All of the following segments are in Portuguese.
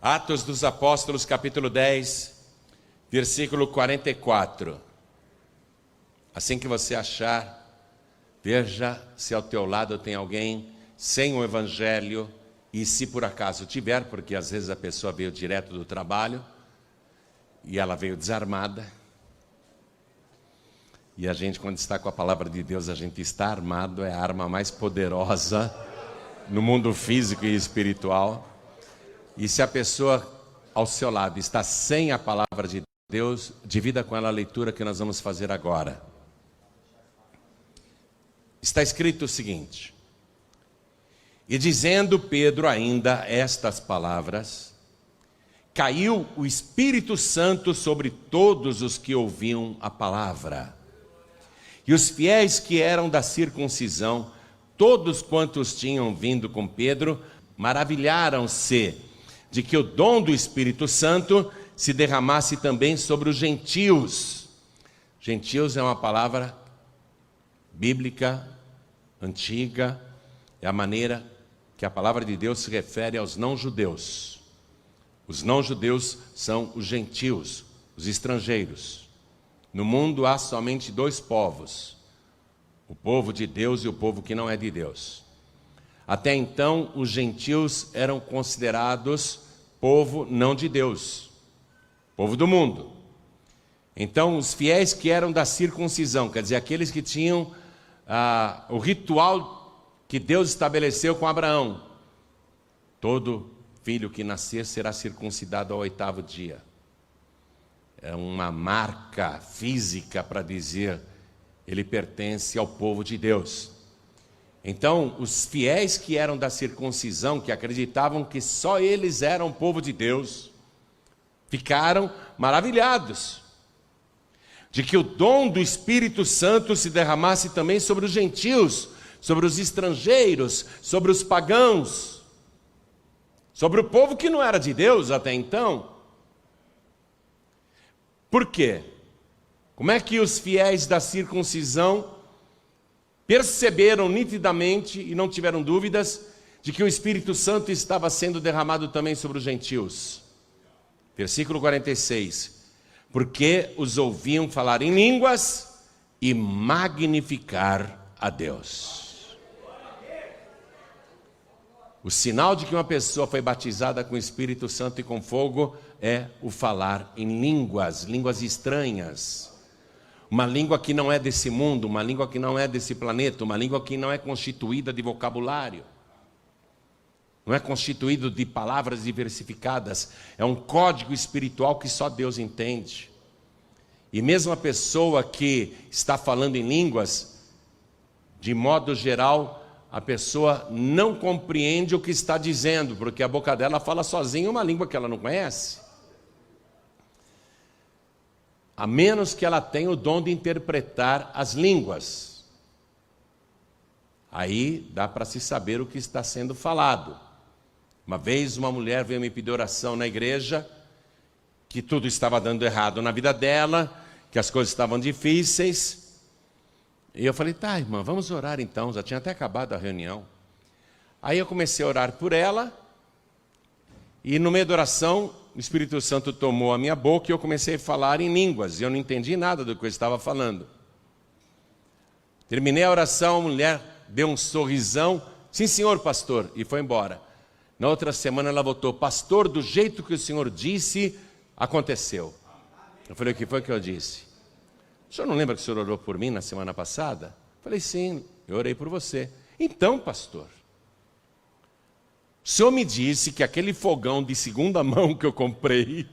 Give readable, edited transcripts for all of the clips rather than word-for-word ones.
Atos dos Apóstolos, capítulo 10, versículo 44. Assim que você achar, veja se ao teu lado tem alguém sem o Evangelho, e se por acaso tiver, porque às vezes a pessoa veio direto do trabalho, e ela veio desarmada, e a gente, quando está com a palavra de Deus, a gente está armado, é a arma mais poderosa no mundo físico e espiritual. E se a pessoa ao seu lado está sem a palavra de Deus, divida com ela a leitura que nós vamos fazer agora. Está escrito o seguinte: e dizendo Pedro ainda estas palavras, caiu o Espírito Santo sobre todos os que ouviam a palavra. E os fiéis que eram da circuncisão, todos quantos tinham vindo com Pedro, maravilharam-se de que o dom do Espírito Santo se derramasse também sobre os gentios. Gentios é uma palavra bíblica, antiga, é a maneira que a palavra de Deus se refere aos não-judeus. Os não-judeus são os gentios, os estrangeiros. No mundo há somente dois povos: o povo de Deus e o povo que não é de Deus. Até então, os gentios eram considerados povo não de Deus, povo do mundo. Então, os fiéis que eram da circuncisão, quer dizer, aqueles que tinham o ritual que Deus estabeleceu com Abraão: todo filho que nascer será circuncidado ao 8º dia. É uma marca física para dizer ele pertence ao povo de Deus. Então, os fiéis que eram da circuncisão, que acreditavam que só eles eram povo de Deus, ficaram maravilhados de que o dom do Espírito Santo se derramasse também sobre os gentios, sobre os estrangeiros, sobre os pagãos, sobre o povo que não era de Deus até então. Por quê? Como é que os fiéis da circuncisão perceberam nitidamente e não tiveram dúvidas de que o Espírito Santo estava sendo derramado também sobre os gentios? Versículo 46. Porque os ouviam falar em línguas e magnificar a Deus. O sinal de que uma pessoa foi batizada com o Espírito Santo e com fogo é o falar em línguas, línguas estranhas. Uma língua que não é desse mundo, uma língua que não é desse planeta, uma língua que não é constituída de vocabulário, não é constituído de palavras diversificadas, é um código espiritual que só Deus entende. E mesmo a pessoa que está falando em línguas, de modo geral, a pessoa não compreende o que está dizendo, porque a boca dela fala sozinha uma língua que ela não conhece. A menos que ela tenha o dom de interpretar as línguas. Aí dá para se saber o que está sendo falado. Uma vez uma mulher veio me pedir oração na igreja, que tudo estava dando errado na vida dela, que as coisas estavam difíceis. E eu falei: tá, irmã, vamos orar então. Já tinha até acabado a reunião. Aí eu comecei a orar por ela, e no meio da oração, o Espírito Santo tomou a minha boca e eu comecei a falar em línguas. E eu não entendi nada do que eu estava falando. Terminei a oração, a mulher deu um sorrisão: sim, senhor pastor, e foi embora. Na outra semana ela voltou: pastor, do jeito que o senhor disse, aconteceu. Eu falei: o que foi que eu disse? O senhor não lembra que o senhor orou por mim na semana passada? Eu falei: sim, eu orei por você. Então, pastor, o senhor me disse que aquele fogão de segunda mão que eu comprei,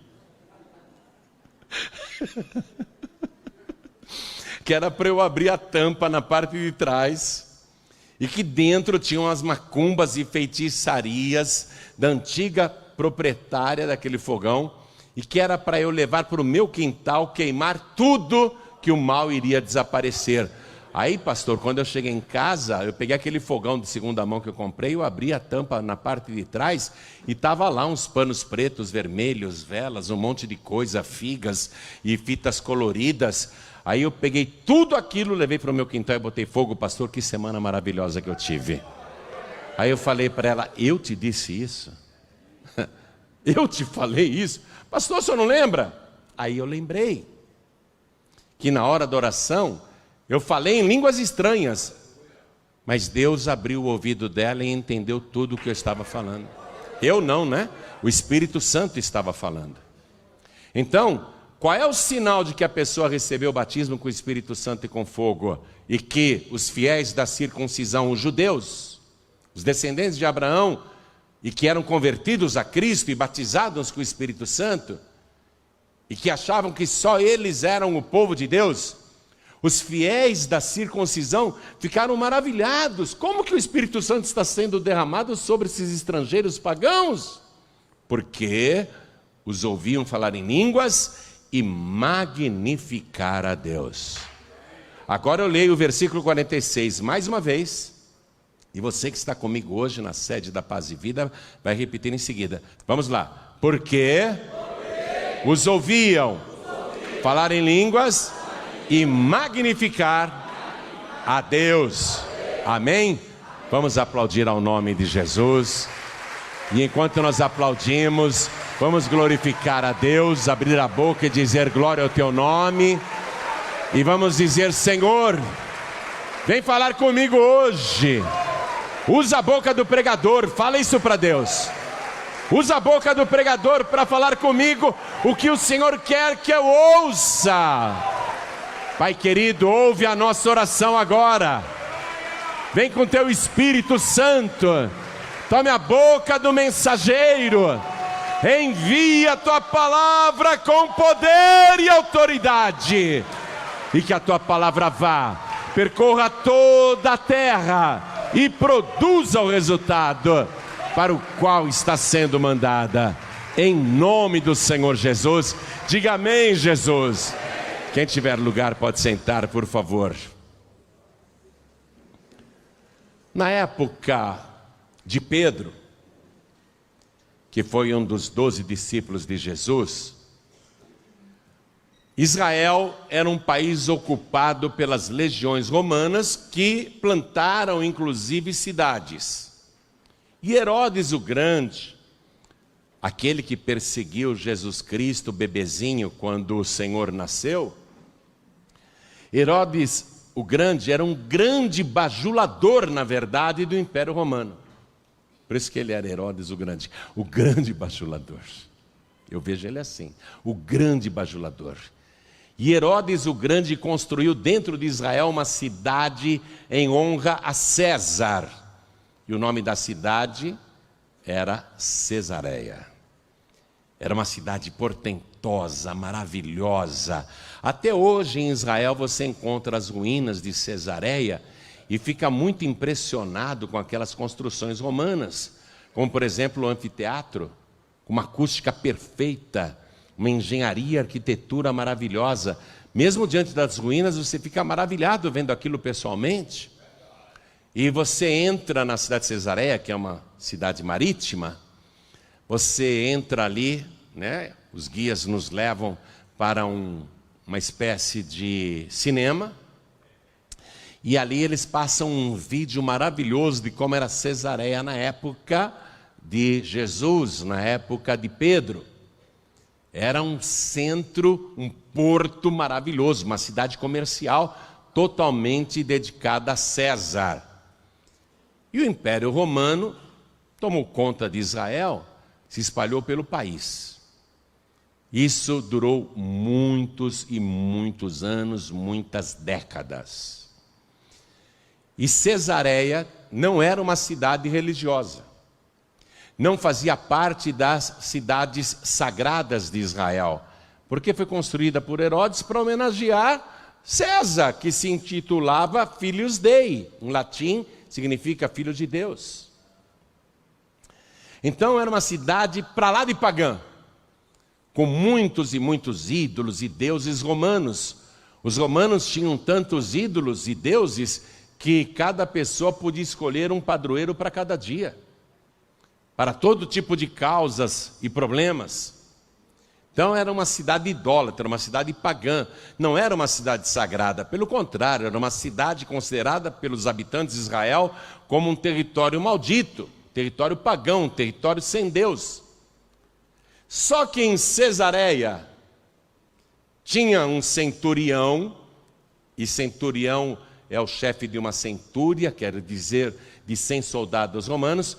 que era para eu abrir a tampa na parte de trás, e que dentro tinham as macumbas e feitiçarias da antiga proprietária daquele fogão, e que era para eu levar para o meu quintal, queimar tudo, que o mal iria desaparecer. Aí, pastor, quando eu cheguei em casa, eu peguei aquele fogão de segunda mão que eu comprei, eu abri a tampa na parte de trás e estava lá uns panos pretos, vermelhos, velas, um monte de coisa, figas e fitas coloridas. Aí eu peguei tudo aquilo, levei para o meu quintal e botei fogo. Pastor, que semana maravilhosa que eu tive. Aí eu falei para ela: eu te disse isso? Eu te falei isso? Pastor, o senhor não lembra? Aí eu lembrei que na hora da oração eu falei em línguas estranhas, mas Deus abriu o ouvido dela e entendeu tudo o que eu estava falando. Eu não, né? O Espírito Santo estava falando. Então, qual é o sinal de que a pessoa recebeu o batismo com o Espírito Santo e com fogo? E que os fiéis da circuncisão, os judeus, os descendentes de Abraão, e que eram convertidos a Cristo e batizados com o Espírito Santo, e que achavam que só eles eram o povo de Deus, os fiéis da circuncisão ficaram maravilhados. Como que o Espírito Santo está sendo derramado sobre esses estrangeiros pagãos? Porque os ouviam falar em línguas e magnificar a Deus. Agora eu leio o versículo 46 mais uma vez. E você que está comigo hoje na sede da Paz e Vida vai repetir em seguida. Vamos lá. Porque os ouviam falar em línguas e magnificar a Deus. Amém? Vamos aplaudir ao nome de Jesus. E enquanto nós aplaudimos, vamos glorificar a Deus, abrir a boca e dizer glória ao teu nome. E vamos dizer: Senhor, vem falar comigo hoje. Usa a boca do pregador, fala isso para Deus. Usa a boca do pregador para falar comigo o que o Senhor quer que eu ouça. Pai querido, ouve a nossa oração agora. Vem com teu Espírito Santo. Tome a boca do mensageiro. Envia a tua palavra com poder e autoridade. E que a tua palavra vá, percorra toda a terra e produza o resultado para o qual está sendo mandada. Em nome do Senhor Jesus. Diga amém, Jesus. Quem tiver lugar pode sentar, por favor. Na época de Pedro, que foi um dos 12 discípulos de Jesus, Israel era um país ocupado pelas legiões romanas que plantaram inclusive cidades. E Herodes o Grande, aquele que perseguiu Jesus Cristo, bebezinho, quando o Senhor nasceu, Herodes o Grande era um grande bajulador, na verdade, do Império Romano. Por isso que ele era Herodes o grande bajulador. Eu vejo ele assim, o grande bajulador. E Herodes o Grande construiu dentro de Israel uma cidade em honra a César. E o nome da cidade era Cesareia. Era uma cidade portentosa, maravilhosa. Até hoje em Israel você encontra as ruínas de Cesareia e fica muito impressionado com aquelas construções romanas. Como por exemplo o anfiteatro, com uma acústica perfeita, uma engenharia, arquitetura maravilhosa. Mesmo diante das ruínas, você fica maravilhado vendo aquilo pessoalmente. E você entra na cidade de Cesareia, que é uma cidade marítima. Você entra ali, né? Os guias nos levam para uma espécie de cinema. E ali eles passam um vídeo maravilhoso de como era Cesareia na época de Jesus, na época de Pedro. Era um centro, um porto maravilhoso, uma cidade comercial totalmente dedicada a César. E o Império Romano tomou conta de Israel, se espalhou pelo país. Isso durou muitos e muitos anos, muitas décadas. E Cesareia não era uma cidade religiosa. Não fazia parte das cidades sagradas de Israel, porque foi construída por Herodes para homenagear César, que se intitulava Filius Dei, em latim significa filho de Deus. Então era uma cidade para lá de pagã, com muitos e muitos ídolos e deuses romanos. Os romanos tinham tantos ídolos e deuses que cada pessoa podia escolher um padroeiro para cada dia, para todo tipo de causas e problemas. Então era uma cidade idólatra, uma cidade pagã, não era uma cidade sagrada, pelo contrário, era uma cidade considerada pelos habitantes de Israel como um território maldito, território pagão, território sem Deus. Só que em Cesareia tinha um centurião, e centurião é o chefe de uma centúria, quer dizer, de 100 soldados romanos,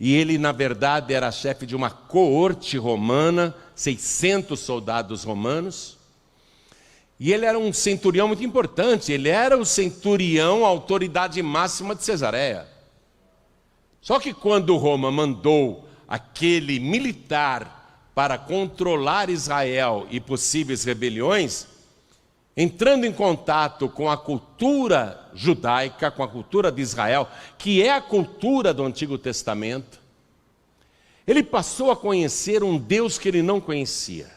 e ele, na verdade, era chefe de uma coorte romana, 600 soldados romanos, e ele era um centurião muito importante, ele era o centurião, a autoridade máxima de Cesareia. Só que quando Roma mandou aquele militar para controlar Israel e possíveis rebeliões, entrando em contato com a cultura judaica, com a cultura de Israel, que é a cultura do Antigo Testamento, ele passou a conhecer um Deus que ele não conhecia,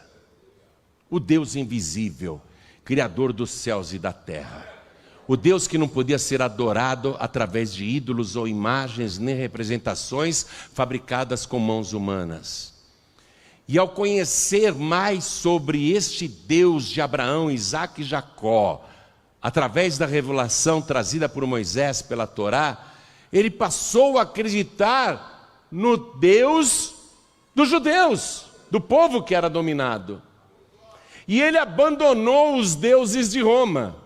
o Deus invisível, Criador dos céus e da terra, o Deus que não podia ser adorado através de ídolos ou imagens, nem representações fabricadas com mãos humanas. E ao conhecer mais sobre este Deus de Abraão, Isaque e Jacó, através da revelação trazida por Moisés pela Torá, ele passou a acreditar no Deus dos judeus, do povo que era dominado. E ele abandonou os deuses de Roma.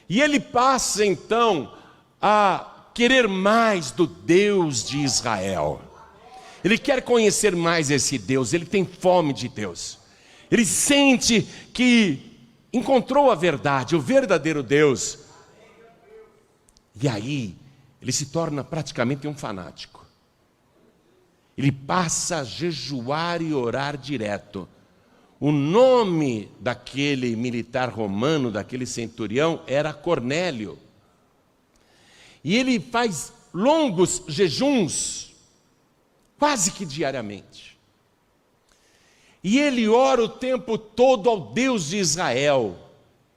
E ele passa então a querer mais do Deus de Israel. Ele quer conhecer mais esse Deus, ele tem fome de Deus. Ele sente que encontrou a verdade, o verdadeiro Deus. E aí, ele se torna praticamente um fanático. Ele passa a jejuar e orar direto. O nome daquele militar romano, daquele centurião, era Cornélio. E ele faz longos jejuns, quase que diariamente. E ele ora o tempo todo ao Deus de Israel.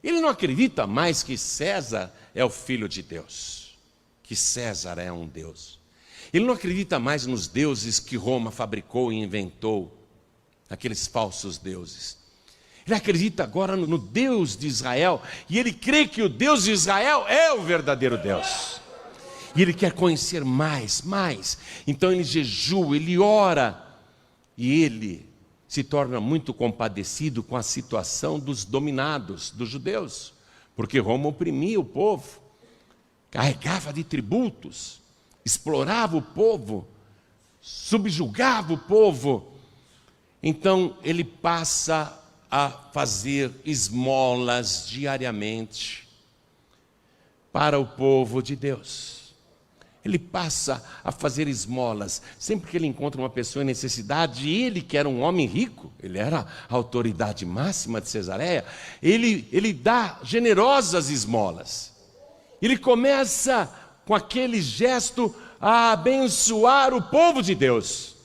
Ele não acredita mais que César é o filho de Deus, que César é um Deus. Ele não acredita mais nos deuses que Roma fabricou e inventou, aqueles falsos deuses. Ele acredita agora no Deus de Israel, e ele crê que o Deus de Israel é o verdadeiro Deus. E ele quer conhecer mais. Então ele jejua, ele ora, e ele se torna muito compadecido com a situação dos dominados, dos judeus, porque Roma oprimia o povo, carregava de tributos, explorava o povo, subjugava o povo. Então ele passa a fazer esmolas diariamente para o povo de Deus. Ele passa a fazer esmolas. Sempre que ele encontra uma pessoa em necessidade, ele que era um homem rico, ele era a autoridade máxima de Cesareia, ele dá generosas esmolas. Ele começa com aquele gesto a abençoar o povo de Deus.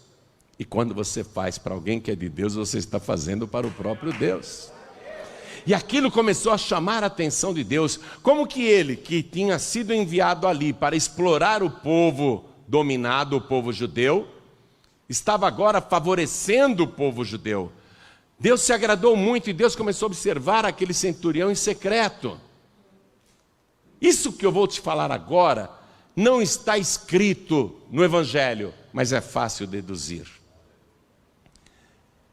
E quando você faz para alguém que é de Deus, você está fazendo para o próprio Deus. E aquilo começou a chamar a atenção de Deus. Como que ele, que tinha sido enviado ali para explorar o povo dominado, o povo judeu, estava agora favorecendo o povo judeu. Deus se agradou muito e Deus começou a observar aquele centurião em secreto. Isso que eu vou te falar agora não está escrito no Evangelho, mas é fácil deduzir.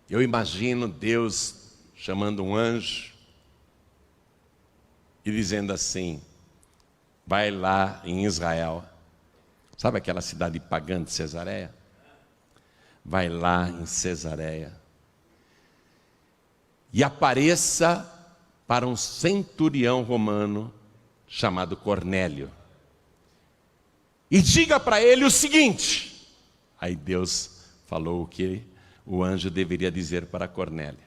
Eu imagino Deus chamando um anjo e dizendo assim: vai lá em Israel, sabe aquela cidade pagã de Cesareia? Vai lá em Cesareia e apareça para um centurião romano chamado Cornélio e diga para ele o seguinte. Aí Deus falou o que o anjo deveria dizer para Cornélio.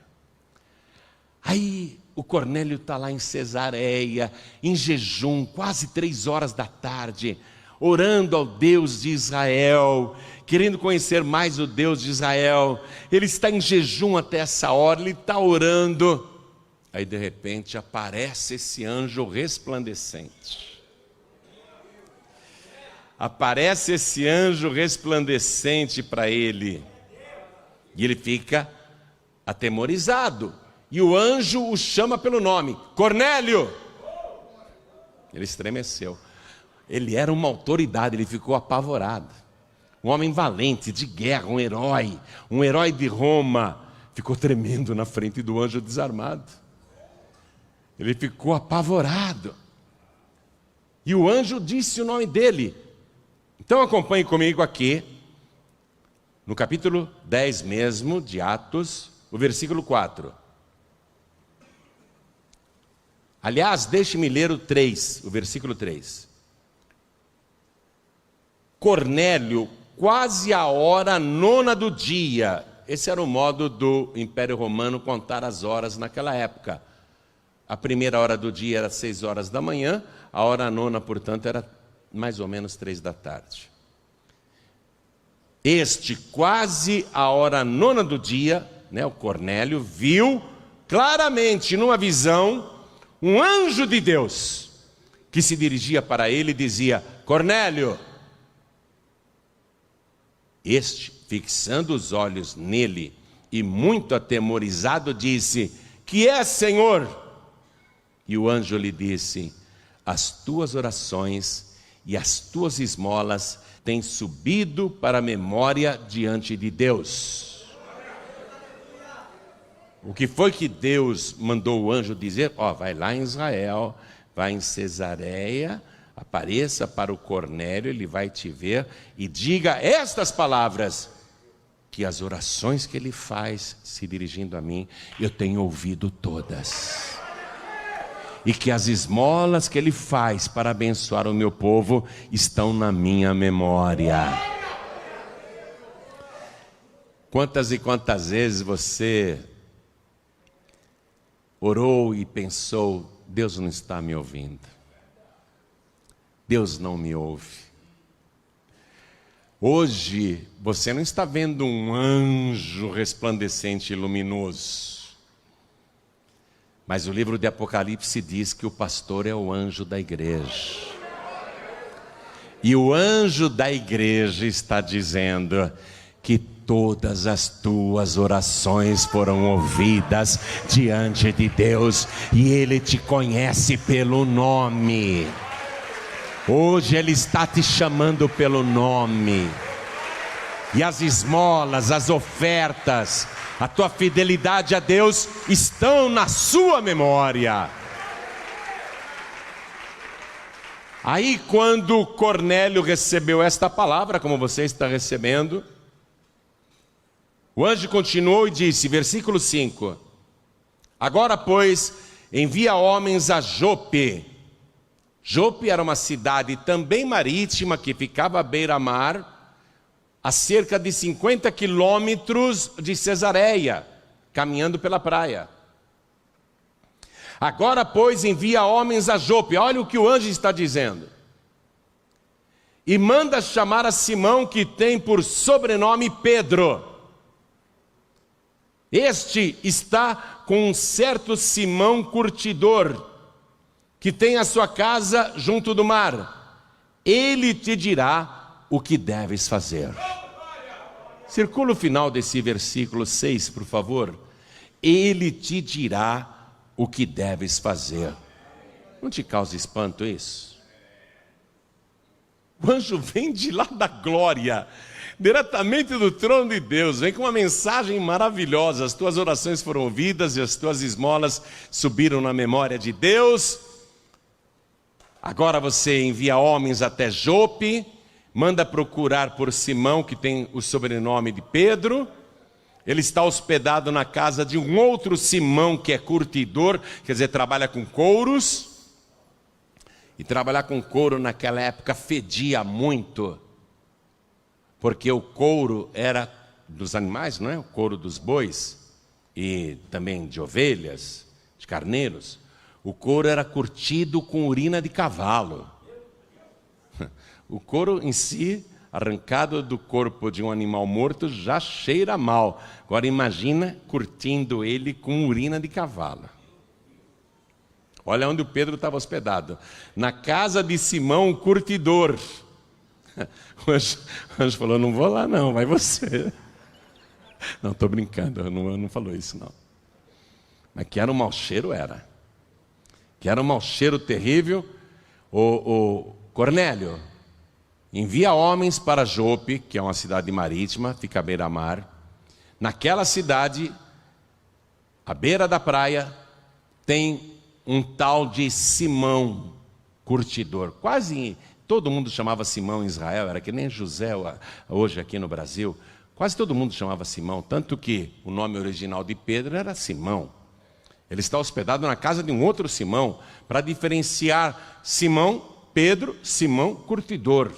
Aí o Cornélio está lá em Cesareia, em jejum, quase 3 horas da tarde, orando ao Deus de Israel, querendo conhecer mais o Deus de Israel. Ele está em jejum até essa hora, ele está orando. Aí de repente aparece esse anjo resplandecente. Aparece esse anjo resplandecente para ele. E ele fica atemorizado. E o anjo o chama pelo nome: Cornélio! Ele estremeceu. Ele era uma autoridade, ele ficou apavorado. um homem valente, de guerra, um herói de Roma, ficou tremendo na frente do anjo desarmado. Ele ficou apavorado. E o anjo disse o nome dele. Então acompanhe comigo aqui, no capítulo 10 mesmo, de Atos, o versículo 4. Aliás, deixe-me ler o 3, o versículo 3. Cornélio, quase a hora nona do dia. Esse era o modo do Império Romano contar as horas naquela época. A primeira hora do dia era 6 horas da manhã, a hora nona, portanto, era mais ou menos 3 da tarde. Este, quase a hora nona do dia, o Cornélio, viu claramente numa visão um anjo de Deus que se dirigia para ele e dizia: Cornélio. Este, fixando os olhos nele e muito atemorizado, disse: Que é, Senhor? E o anjo lhe disse: As tuas orações e as tuas esmolas têm subido para a memória diante de Deus. O que foi que Deus mandou o anjo dizer? Vai lá em Israel, vai em Cesareia, apareça para o Cornélio, ele vai te ver, e diga estas palavras, que as orações que ele faz se dirigindo a mim, eu tenho ouvido todas. E que as esmolas que ele faz para abençoar o meu povo estão na minha memória. Quantas e quantas vezes você orou e pensou: Deus não está me ouvindo, Deus não me ouve. Hoje você não está vendo um anjo resplandecente e luminoso, mas o livro de Apocalipse diz que o pastor é o anjo da igreja. E o anjo da igreja está dizendo que todas as tuas orações foram ouvidas diante de Deus, e Ele te conhece pelo nome. Hoje Ele está te chamando pelo nome. E as esmolas, as ofertas, a tua fidelidade a Deus estão na sua memória. Aí quando Cornélio recebeu esta palavra, como você está recebendo, o anjo continuou e disse, versículo 5: Agora, pois, envia homens a Jope. Jope era uma cidade também marítima que ficava à beira-mar, a cerca de 50 quilômetros de Cesareia, caminhando pela praia. Agora, pois, envia homens a Jope. Olha o que o anjo está dizendo. E manda chamar a Simão, que tem por sobrenome Pedro. Este está com um certo Simão curtidor, que tem a sua casa junto do mar. Ele te dirá o que deves fazer. Circula o final desse versículo 6, por favor. Ele te dirá o que deves fazer. Não te causa espanto isso? O anjo vem de lá da glória, diretamente do trono de Deus, vem com uma mensagem maravilhosa. As tuas orações foram ouvidas e as tuas esmolas subiram na memória de Deus. Agora você envia homens até Jope, manda procurar por Simão, que tem o sobrenome de Pedro. Ele está hospedado na casa de um outro Simão, que é curtidor, quer dizer, trabalha com couros. E trabalhar com couro naquela época fedia muito, porque o couro era dos animais, não é? O couro dos bois e também de ovelhas, de carneiros. O couro era curtido com urina de cavalo. O couro em si, arrancado do corpo de um animal morto, já cheira mal. Agora imagina curtindo ele com urina de cavalo. Olha onde o Pedro estava hospedado. Na casa de Simão, o curtidor. O anjo falou, não vou lá não, vai você. Não, estou brincando, não falou isso não. Mas que era um mau cheiro, era. Que era um mau cheiro terrível. O Cornélio, envia homens para Jope, que é uma cidade marítima, fica à beira-mar. Naquela cidade, à beira da praia, tem um tal de Simão curtidor. Quase todo mundo chamava Simão em Israel, era que nem José hoje aqui no Brasil. Quase todo mundo chamava Simão, tanto que o nome original de Pedro era Simão. Ele está hospedado na casa de um outro Simão, para diferenciar Simão, Pedro, Simão curtidor.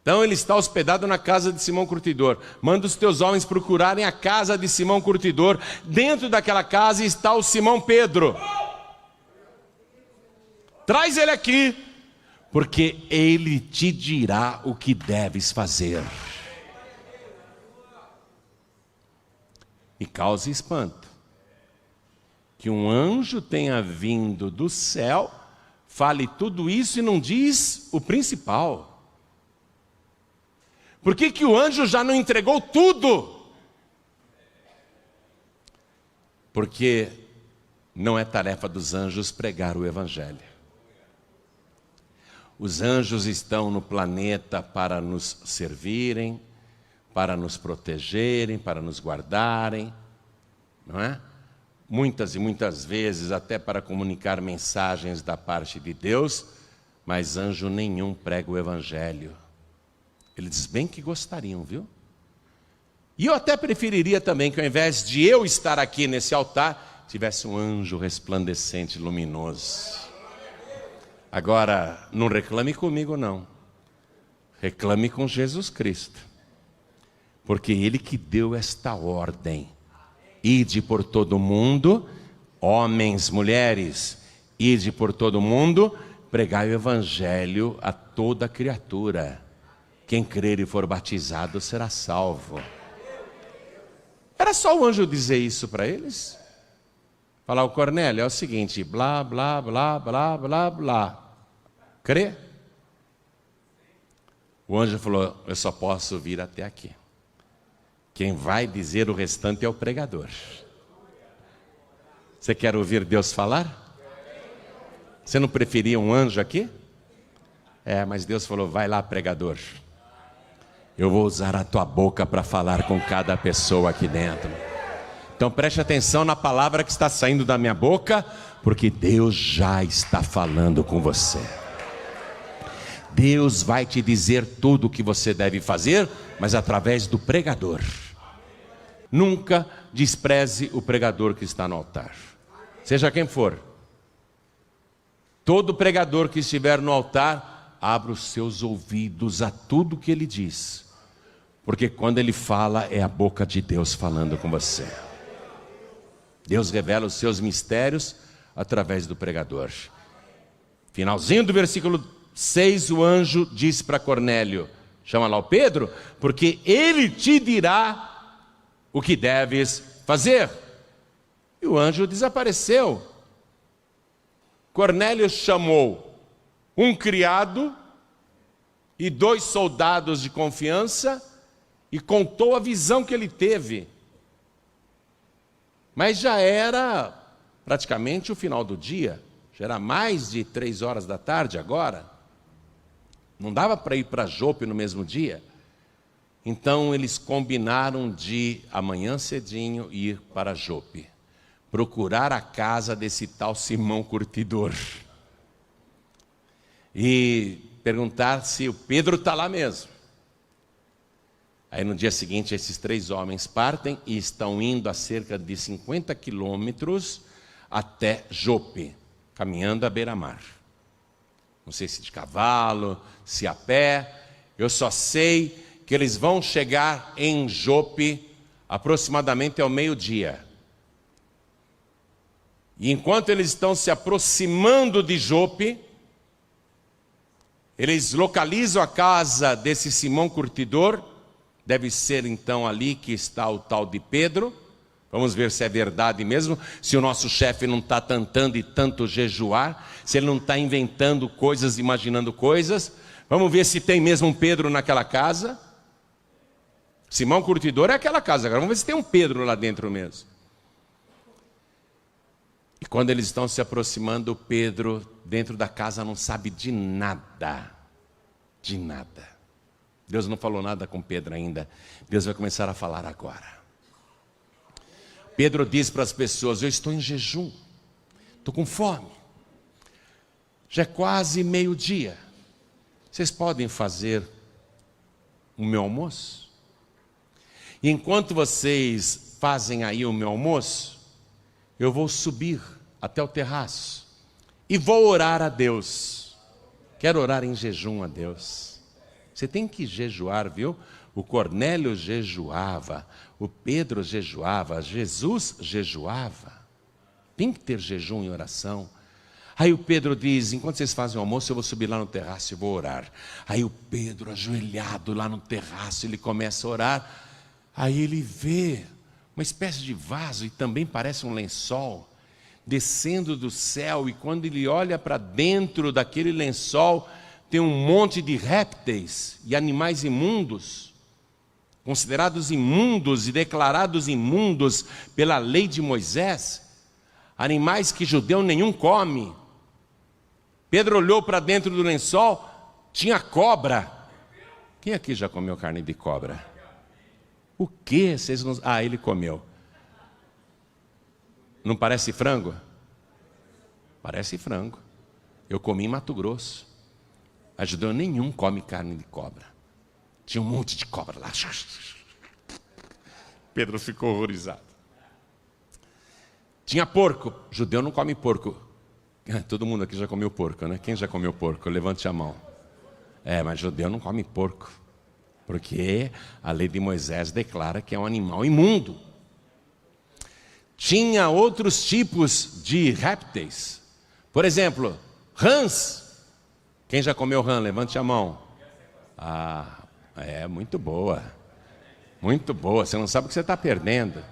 Então ele está hospedado na casa de Simão curtidor. Manda os teus homens procurarem a casa de Simão curtidor. Dentro daquela casa está o Simão Pedro. Traz ele aqui, porque ele te dirá o que deves fazer. E cause espanto que um anjo tenha vindo do céu, fale tudo isso e não diz o principal. Por que que o anjo já não entregou tudo? Porque não é tarefa dos anjos pregar o evangelho. Os anjos estão no planeta para nos servirem, para nos protegerem, para nos guardarem, não é? Muitas e muitas vezes até para comunicar mensagens da parte de Deus, mas anjo nenhum prega o evangelho. Eles bem que gostariam, viu? E eu até preferiria também que ao invés de eu estar aqui nesse altar, tivesse um anjo resplandecente, luminoso. Agora, não reclame comigo não. Reclame com Jesus Cristo. Porque Ele que deu esta ordem. Ide por todo mundo, homens, mulheres, ide por todo mundo, pregai o evangelho a toda criatura. Quem crer e for batizado será salvo. Era só o anjo dizer isso para eles? Falar, o Cornélio, é o seguinte, blá, blá, blá, blá, blá, blá. Crê? O anjo falou, eu só posso vir até aqui. Quem vai dizer o restante é o pregador. Você quer ouvir Deus falar? Você não preferia um anjo aqui? Mas Deus falou, vai lá, pregador. Eu vou usar a tua boca para falar com cada pessoa aqui dentro. Então preste atenção na palavra que está saindo da minha boca, porque Deus já está falando com você. Deus vai te dizer tudo o que você deve fazer, mas através do pregador. Nunca despreze o pregador que está no altar. Seja quem for. Todo pregador que estiver no altar, abra os seus ouvidos a tudo que ele diz. Porque quando ele fala, é a boca de Deus falando com você. Deus revela os seus mistérios através do pregador. Finalzinho do versículo 6, o anjo disse para Cornélio, chama lá o Pedro, porque ele te dirá o que deves fazer. E o anjo desapareceu. Cornélio chamou um criado e 2 soldados de confiança e contou a visão que ele teve. Mas já era praticamente o final do dia, já era mais de 3 horas da tarde agora. Não dava para ir para Jope no mesmo dia. Então eles combinaram de amanhã cedinho ir para Jope, procurar a casa desse tal Simão curtidor e perguntar se o Pedro está lá mesmo. Aí no dia seguinte esses 3 homens partem e estão indo a cerca de 50 quilômetros até Jope, caminhando à beira-mar. Não sei se de cavalo, se a pé, eu só sei que eles vão chegar em Jope aproximadamente ao meio-dia. E enquanto eles estão se aproximando de Jope, eles localizam a casa desse Simão curtidor. Deve ser então ali que está o tal de Pedro. Vamos ver se é verdade mesmo, se o nosso chefe não está tentando e tanto jejuar, se ele não está inventando coisas, imaginando coisas. Vamos ver se tem mesmo um Pedro naquela casa. Simão curtidor é aquela casa, agora vamos ver se tem um Pedro lá dentro mesmo. E quando eles estão se aproximando, Pedro dentro da casa não sabe de nada. de nada. Deus não falou nada com Pedro ainda. Deus vai começar a falar agora. Pedro diz para as pessoas: eu estou em jejum, estou com fome. Já é quase meio-dia. Vocês podem fazer o meu almoço? E enquanto vocês fazem aí o meu almoço, eu vou subir até o terraço e vou orar a Deus. Quero orar em jejum a Deus. Você tem que jejuar, viu? O Cornélio jejuava, o Pedro jejuava, Jesus jejuava. Tem que ter jejum e oração. Aí o Pedro diz: enquanto vocês fazem o almoço, eu vou subir lá no terraço e vou orar. Aí o Pedro, ajoelhado lá no terraço, ele começa a orar. Aí ele vê uma espécie de vaso, e também parece um lençol, descendo do céu. E quando ele olha para dentro daquele lençol, tem um monte de répteis e animais imundos, considerados imundos e declarados imundos pela lei de Moisés. Animais que judeu nenhum come. Pedro olhou para dentro do lençol, tinha cobra. Quem aqui já comeu carne de cobra? O quê? Vocês não... Ah, ele comeu. Não parece frango? Parece frango. Eu comi em Mato Grosso. A judeu nenhum come carne de cobra. Tinha um monte de cobra lá. Pedro ficou horrorizado. Tinha porco. Judeu não come porco. Todo mundo aqui já comeu porco, né? Quem já comeu porco? Levante a mão. Mas judeu não come porco, porque a lei de Moisés declara que é um animal imundo. Tinha outros tipos de répteis. Por exemplo, rãs. Quem já comeu rã? Levante a mão. Muito boa. Muito boa. Você não sabe o que você está perdendo.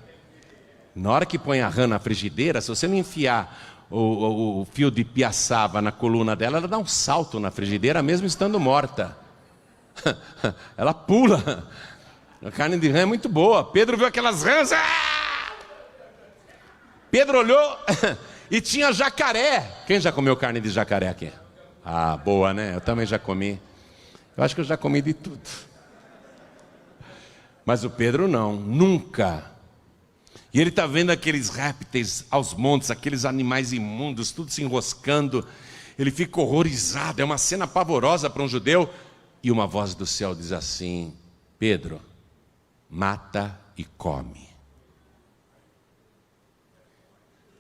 Na hora que põe a rã na frigideira, se você não enfiar o fio de piaçava na coluna dela, ela dá um salto na frigideira, mesmo estando morta. Ela pula. A carne de rã é muito boa. Pedro viu aquelas rãs. Pedro olhou e tinha jacaré. Quem já comeu carne de jacaré aqui? Boa, né? Eu também já comi. Eu acho que eu já comi de tudo. Mas o Pedro não, nunca. E ele está vendo aqueles répteis aos montes, aqueles animais imundos, tudo se enroscando. Ele fica horrorizado, é uma cena pavorosa para um judeu. E uma voz do céu diz assim: Pedro, mata e come.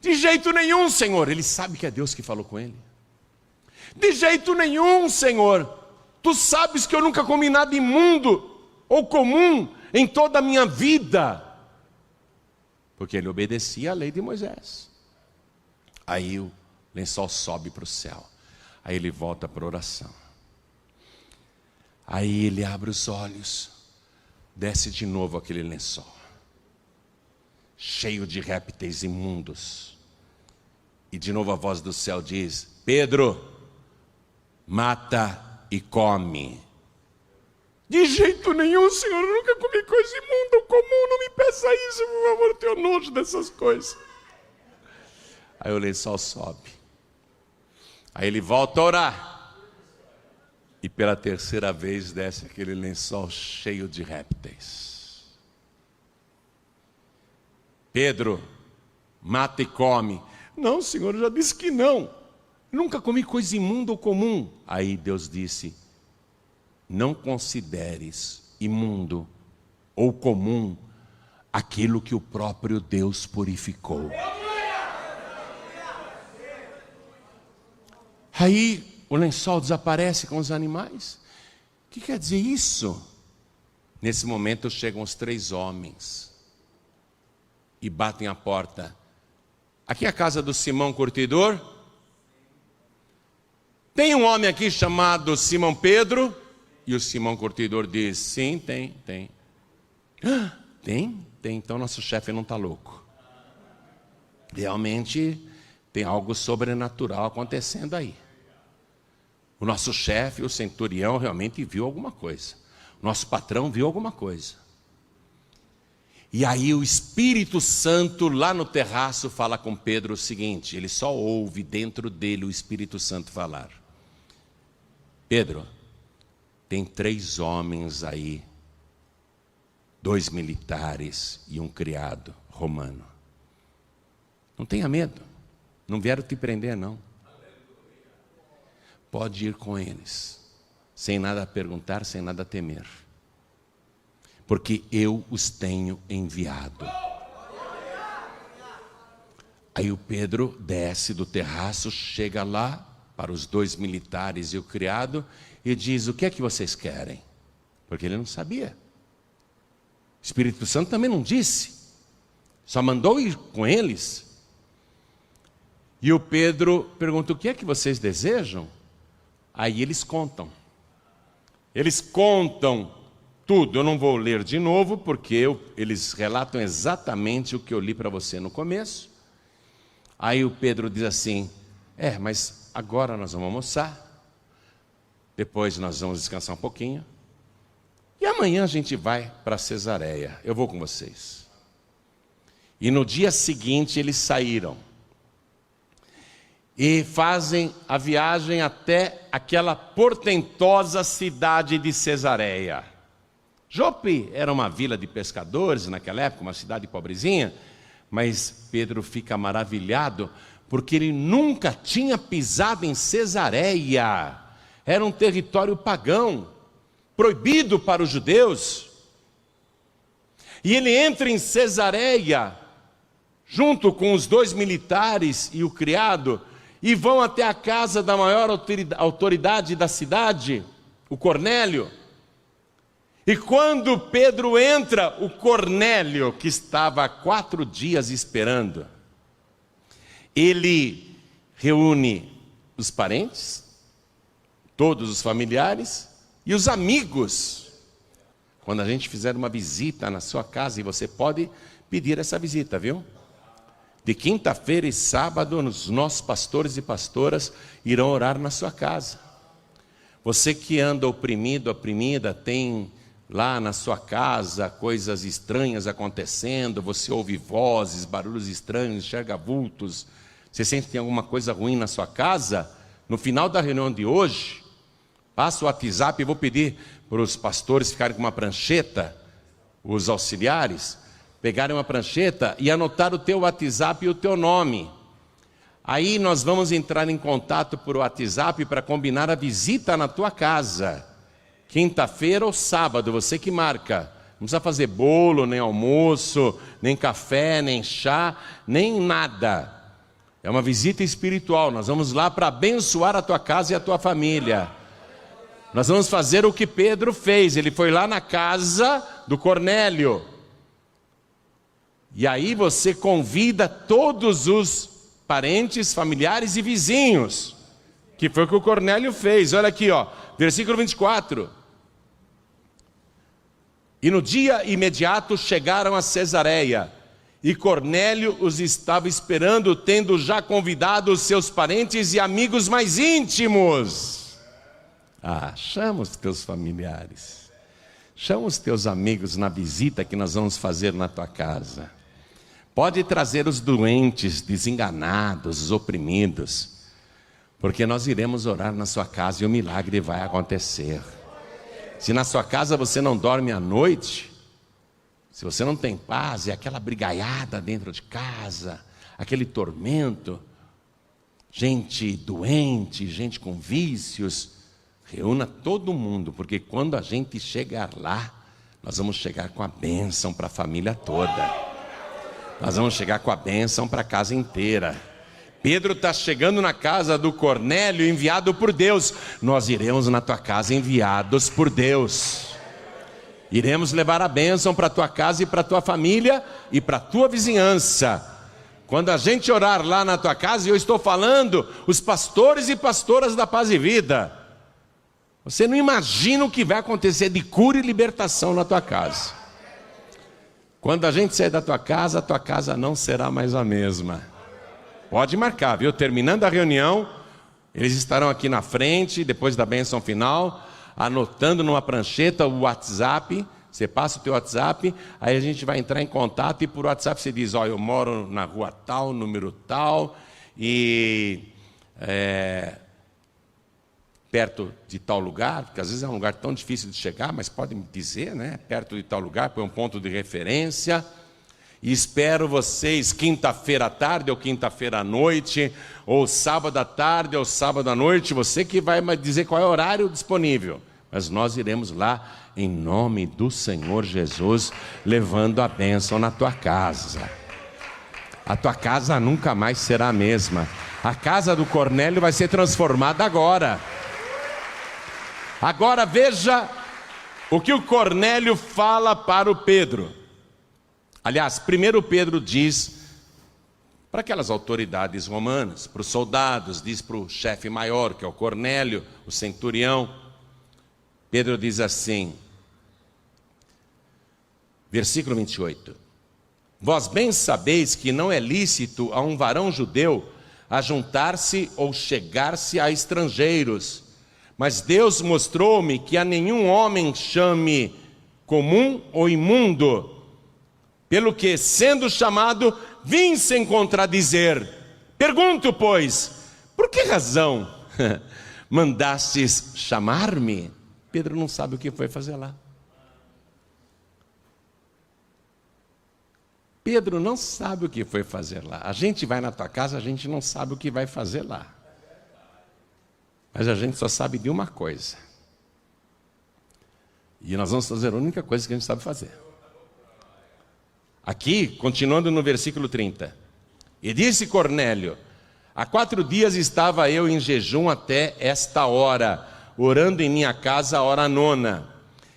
De jeito nenhum, Senhor. Ele sabe que é Deus que falou com ele. De jeito nenhum, Senhor. Tu sabes que eu nunca comi nada imundo ou comum em toda a minha vida. Porque ele obedecia à lei de Moisés. Aí o lençol sobe para o céu. Aí ele volta para a oração. Aí ele abre os olhos, desce de novo aquele lençol, cheio de répteis imundos. E de novo a voz do céu diz: Pedro, mata e come. De jeito nenhum, Senhor, eu nunca comi coisa imunda ou comum, não me peça isso, por favor, eu tenho nojo dessas coisas. Aí o lençol sobe. Aí ele volta a orar. E pela terceira vez desce aquele lençol cheio de répteis. Pedro, mata e come. Não, Senhor, eu já disse que não. Nunca comi coisa imunda ou comum. Aí Deus disse: não consideres imundo ou comum aquilo que o próprio Deus purificou. Aí o lençol desaparece com os animais. O que quer dizer isso? Nesse momento chegam os 3 homens e batem a porta. Aqui é a casa do Simão Curtidor? Tem um homem aqui chamado Simão Pedro? E o Simão Curtidor diz: sim, tem. Tem? Tem, então nosso chefe não está louco. Realmente tem algo sobrenatural acontecendo aí. O nosso chefe, o centurião, realmente viu alguma coisa. O nosso patrão viu alguma coisa. E aí o Espírito Santo lá no terraço fala com Pedro o seguinte, ele só ouve dentro dele o Espírito Santo falar: Pedro, tem 3 homens aí, 2 militares e um criado romano. Não tenha medo, não vieram te prender não. Pode ir com eles, sem nada a perguntar, sem nada a temer, porque eu os tenho enviado. Aí o Pedro desce do terraço, chega lá para os 2 militares e o criado e diz: o que é que vocês querem? Porque ele não sabia. O Espírito Santo também não disse, só mandou ir com eles. E o Pedro pergunta: o que é que vocês desejam? Aí eles contam tudo. Eu não vou ler de novo, porque eles relatam exatamente o que eu li para você no começo. Aí o Pedro diz assim: mas agora nós vamos almoçar, depois nós vamos descansar um pouquinho, e amanhã a gente vai para Cesareia, eu vou com vocês. E no dia seguinte eles saíram e fazem a viagem até aquela portentosa cidade de Cesareia. Jope era uma vila de pescadores naquela época, uma cidade pobrezinha, mas Pedro fica maravilhado, porque ele nunca tinha pisado em Cesareia. Era um território pagão, proibido para os judeus. E ele entra em Cesareia, junto com os 2 militares e o criado, e vão até a casa da maior autoridade da cidade, o Cornélio. E quando Pedro entra, o Cornélio, que estava há 4 dias esperando, ele reúne os parentes, todos os familiares e os amigos. Quando a gente fizer uma visita na sua casa, e você pode pedir essa visita, viu? De quinta-feira e sábado, os nossos pastores e pastoras irão orar na sua casa. Você que anda oprimido, oprimida, tem lá na sua casa coisas estranhas acontecendo, você ouve vozes, barulhos estranhos, enxerga vultos, você sente que tem alguma coisa ruim na sua casa, no final da reunião de hoje, passa o WhatsApp, e vou pedir para os pastores ficarem com uma prancheta, os auxiliares, pegarem uma prancheta e anotar o teu WhatsApp e o teu nome. Aí nós vamos entrar em contato por WhatsApp para combinar a visita na tua casa. Quinta-feira ou sábado, você que marca. Não precisa fazer bolo, nem almoço, nem café, nem chá, nem nada. É uma visita espiritual. Nós vamos lá para abençoar a tua casa e a tua família. Nós vamos fazer o que Pedro fez. Ele foi lá na casa do Cornélio. E aí você convida todos os parentes, familiares e vizinhos, que foi o que o Cornélio fez. Olha aqui, versículo 24. E no dia imediato chegaram a Cesareia, e Cornélio os estava esperando, tendo já convidado os seus parentes e amigos mais íntimos. Chama os teus familiares, chama os teus amigos na visita que nós vamos fazer na tua casa. Pode trazer os doentes, desenganados, os oprimidos, porque nós iremos orar na sua casa e o milagre vai acontecer. Se na sua casa você não dorme à noite, se você não tem paz, é aquela brigaiada dentro de casa, aquele tormento, gente doente, gente com vícios, reúna todo mundo, porque quando a gente chegar lá, nós vamos chegar com a bênção para a família toda. Nós vamos chegar com a bênção para a casa inteira. Pedro está chegando na casa do Cornélio, enviado por Deus. Nós iremos na tua casa enviados por Deus. Iremos levar a bênção para a tua casa e para a tua família e para a tua vizinhança. Quando a gente orar lá na tua casa, e eu estou falando, os pastores e pastoras da Paz e Vida, você não imagina o que vai acontecer de cura e libertação na tua casa. Quando a gente sair da tua casa não será mais a mesma. Pode marcar, viu? Terminando a reunião, eles estarão aqui na frente, depois da bênção final, anotando numa prancheta o WhatsApp. Você passa o teu WhatsApp, aí a gente vai entrar em contato, e por WhatsApp você diz: eu moro na rua tal, número tal, e perto de tal lugar, porque às vezes é um lugar tão difícil de chegar, mas pode me dizer, né? Perto de tal lugar, põe um ponto de referência. E espero vocês quinta-feira à tarde, ou quinta-feira à noite, ou sábado à tarde, ou sábado à noite, você que vai me dizer qual é o horário disponível. Mas nós iremos lá, em nome do Senhor Jesus, levando a bênção na tua casa. A tua casa nunca mais será a mesma. A casa do Cornélio vai ser transformada agora. Agora veja o que o Cornélio fala para o Pedro. Aliás, primeiro Pedro diz para aquelas autoridades romanas, para os soldados, diz para o chefe maior, que é o Cornélio, o centurião. Pedro diz assim, versículo 28. Vós bem sabeis que não é lícito a um varão judeu ajuntar-se ou chegar-se a estrangeiros, mas Deus mostrou-me que a nenhum homem chame comum ou imundo, pelo que, sendo chamado, vim sem contradizer. Pergunto, pois, por que razão mandastes chamar-me? Pedro não sabe o que foi fazer lá. Pedro não sabe o que foi fazer lá. A gente vai na tua casa, a gente não sabe o que vai fazer lá. Mas a gente só sabe de uma coisa. E nós vamos fazer a única coisa que a gente sabe fazer. Aqui, continuando no versículo 30. E disse Cornélio, há 4 dias estava eu em jejum até esta hora, orando em minha casa a hora 9.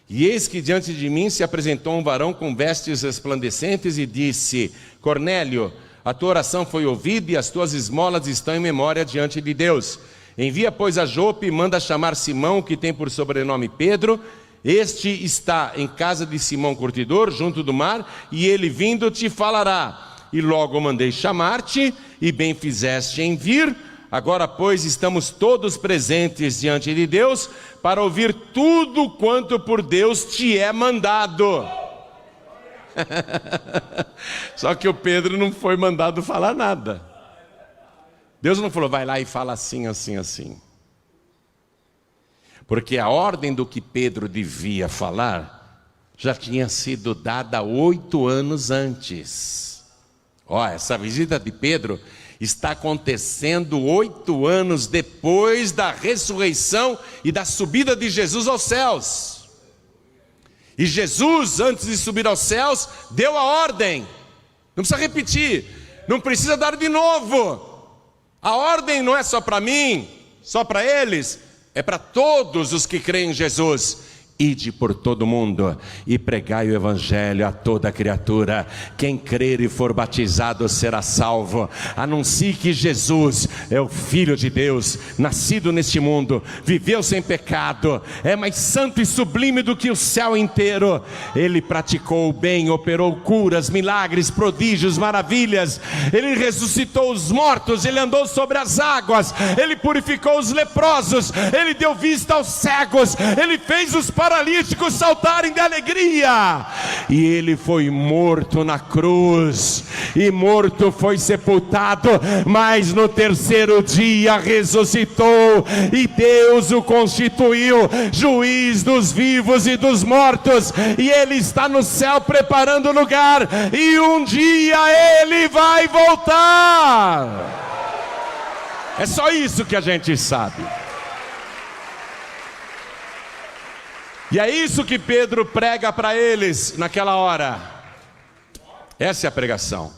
E eis que diante de mim se apresentou um varão com vestes resplandecentes e disse, Cornélio, a tua oração foi ouvida e as tuas esmolas estão em memória diante de Deus. Envia, pois, a Jope e manda chamar Simão, que tem por sobrenome Pedro. Este está em casa de Simão Curtidor, junto do mar, e ele vindo te falará. E logo mandei chamar-te, e bem fizeste em vir. Agora, pois, estamos todos presentes diante de Deus, para ouvir tudo quanto por Deus te é mandado. Só que o Pedro não foi mandado falar nada. Deus não falou, vai lá e fala assim, assim, assim. Porque a ordem do que Pedro devia falar já tinha sido dada 8 anos antes. Essa visita de Pedro está acontecendo 8 anos depois da ressurreição e da subida de Jesus aos céus. E Jesus, antes de subir aos céus, deu a ordem. Não precisa repetir, não precisa dar de novo. A ordem não é só para mim, só para eles. É para todos os que creem em Jesus. Ide por todo mundo e pregai o evangelho a toda criatura. Quem crer e for batizado será salvo. Anuncie que Jesus é o Filho de Deus, nascido neste mundo, viveu sem pecado, é mais santo e sublime do que o céu inteiro. Ele praticou o bem, operou curas, milagres, prodígios, maravilhas. Ele ressuscitou os mortos, ele andou sobre as águas, ele purificou os leprosos, ele deu vista aos cegos, ele fez os paralíticos saltarem de alegria. E ele foi morto na cruz, e morto foi sepultado, mas no terceiro dia ressuscitou, e Deus o constituiu juiz dos vivos e dos mortos, e ele está no céu preparando lugar, e um dia ele vai voltar. É só isso que a gente sabe. E é isso que Pedro prega para eles naquela hora. Essa é a pregação.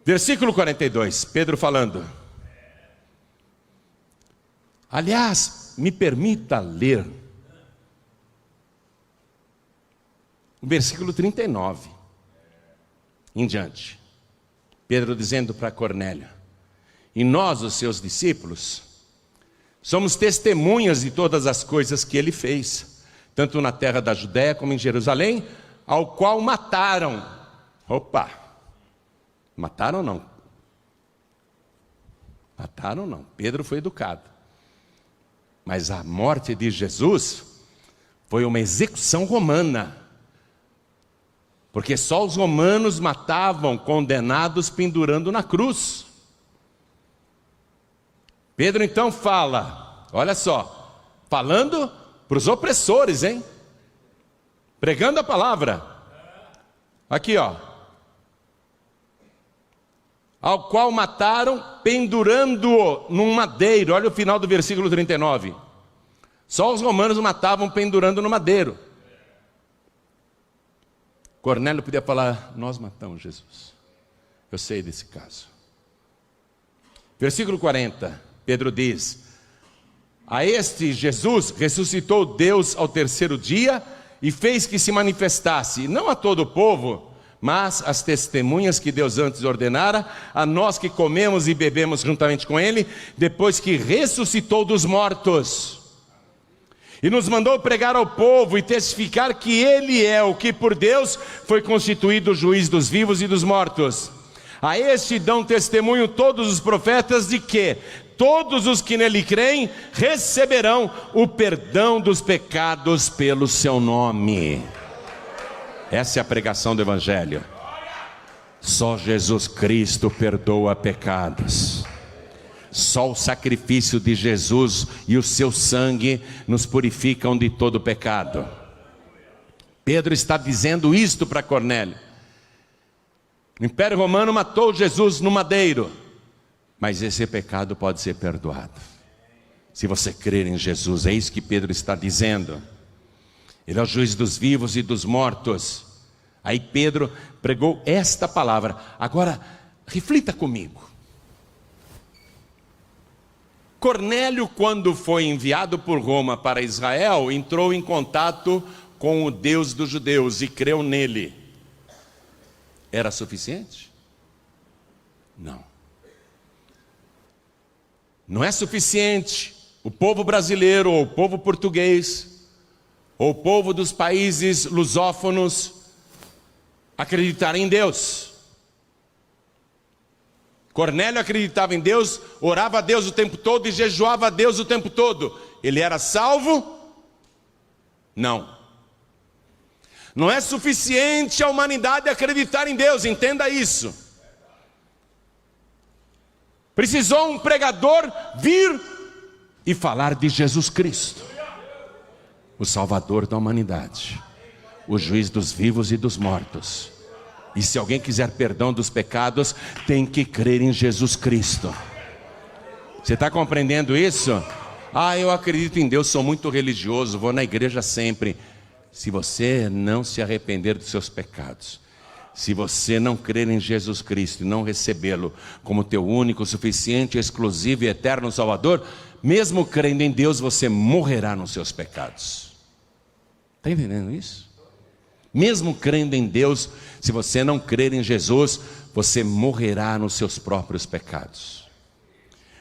Versículo 42, Pedro falando. Aliás, me permita ler o versículo 39 em diante. Pedro dizendo para Cornélio: e nós, os seus discípulos, somos testemunhas de todas as coisas que ele fez, tanto na terra da Judéia como em Jerusalém, ao qual mataram. Opa! Mataram não. Mataram não. Pedro foi educado. Mas a morte de Jesus foi uma execução romana. Porque só os romanos matavam condenados pendurando na cruz. Pedro então fala, olha só, falando para os opressores, hein? Pregando a palavra. Aqui, ó. Ao qual mataram, pendurando-o num madeiro. Olha o final do versículo 39. Só os romanos matavam pendurando no madeiro. Cornélio podia falar, nós matamos Jesus. Eu sei desse caso. Versículo 40, Pedro diz, a este Jesus ressuscitou Deus ao terceiro dia e fez que se manifestasse, não a todo o povo, mas as testemunhas que Deus antes ordenara, a nós que comemos e bebemos juntamente com Ele, depois que ressuscitou dos mortos. E nos mandou pregar ao povo e testificar que Ele é o que por Deus foi constituído juiz dos vivos e dos mortos. A este dão testemunho todos os profetas de que todos os que nele creem receberão o perdão dos pecados pelo seu nome. Essa é a pregação do Evangelho. Só Jesus Cristo perdoa pecados. Só o sacrifício de Jesus e o seu sangue nos purificam de todo pecado. Pedro está dizendo isto para Cornélio. O Império Romano matou Jesus no madeiro, mas esse pecado pode ser perdoado. Se você crer em Jesus, é isso que Pedro está dizendo. Ele é o juiz dos vivos e dos mortos. Aí Pedro pregou esta palavra. Agora, reflita comigo. Cornélio, quando foi enviado por Roma para Israel, entrou em contato com o Deus dos judeus e creu nele. Era suficiente? Não. Não é suficiente o povo brasileiro, ou o povo português, ou o povo dos países lusófonos acreditar em Deus. Cornélio acreditava em Deus, orava a Deus o tempo todo e jejuava a Deus o tempo todo. Ele era salvo? Não. Não é suficiente a humanidade acreditar em Deus, entenda isso. Precisou um pregador vir e falar de Jesus Cristo, o Salvador da humanidade, o juiz dos vivos e dos mortos. E se alguém quiser perdão dos pecados, tem que crer em Jesus Cristo. Você está compreendendo isso? Ah, eu acredito em Deus, sou muito religioso, vou na igreja sempre. Se você não se arrepender dos seus pecados, se você não crer em Jesus Cristo e não recebê-lo como teu único, suficiente, exclusivo e eterno Salvador, mesmo crendo em Deus, você morrerá nos seus pecados. Está entendendo isso? Mesmo crendo em Deus, se você não crer em Jesus, você morrerá nos seus próprios pecados.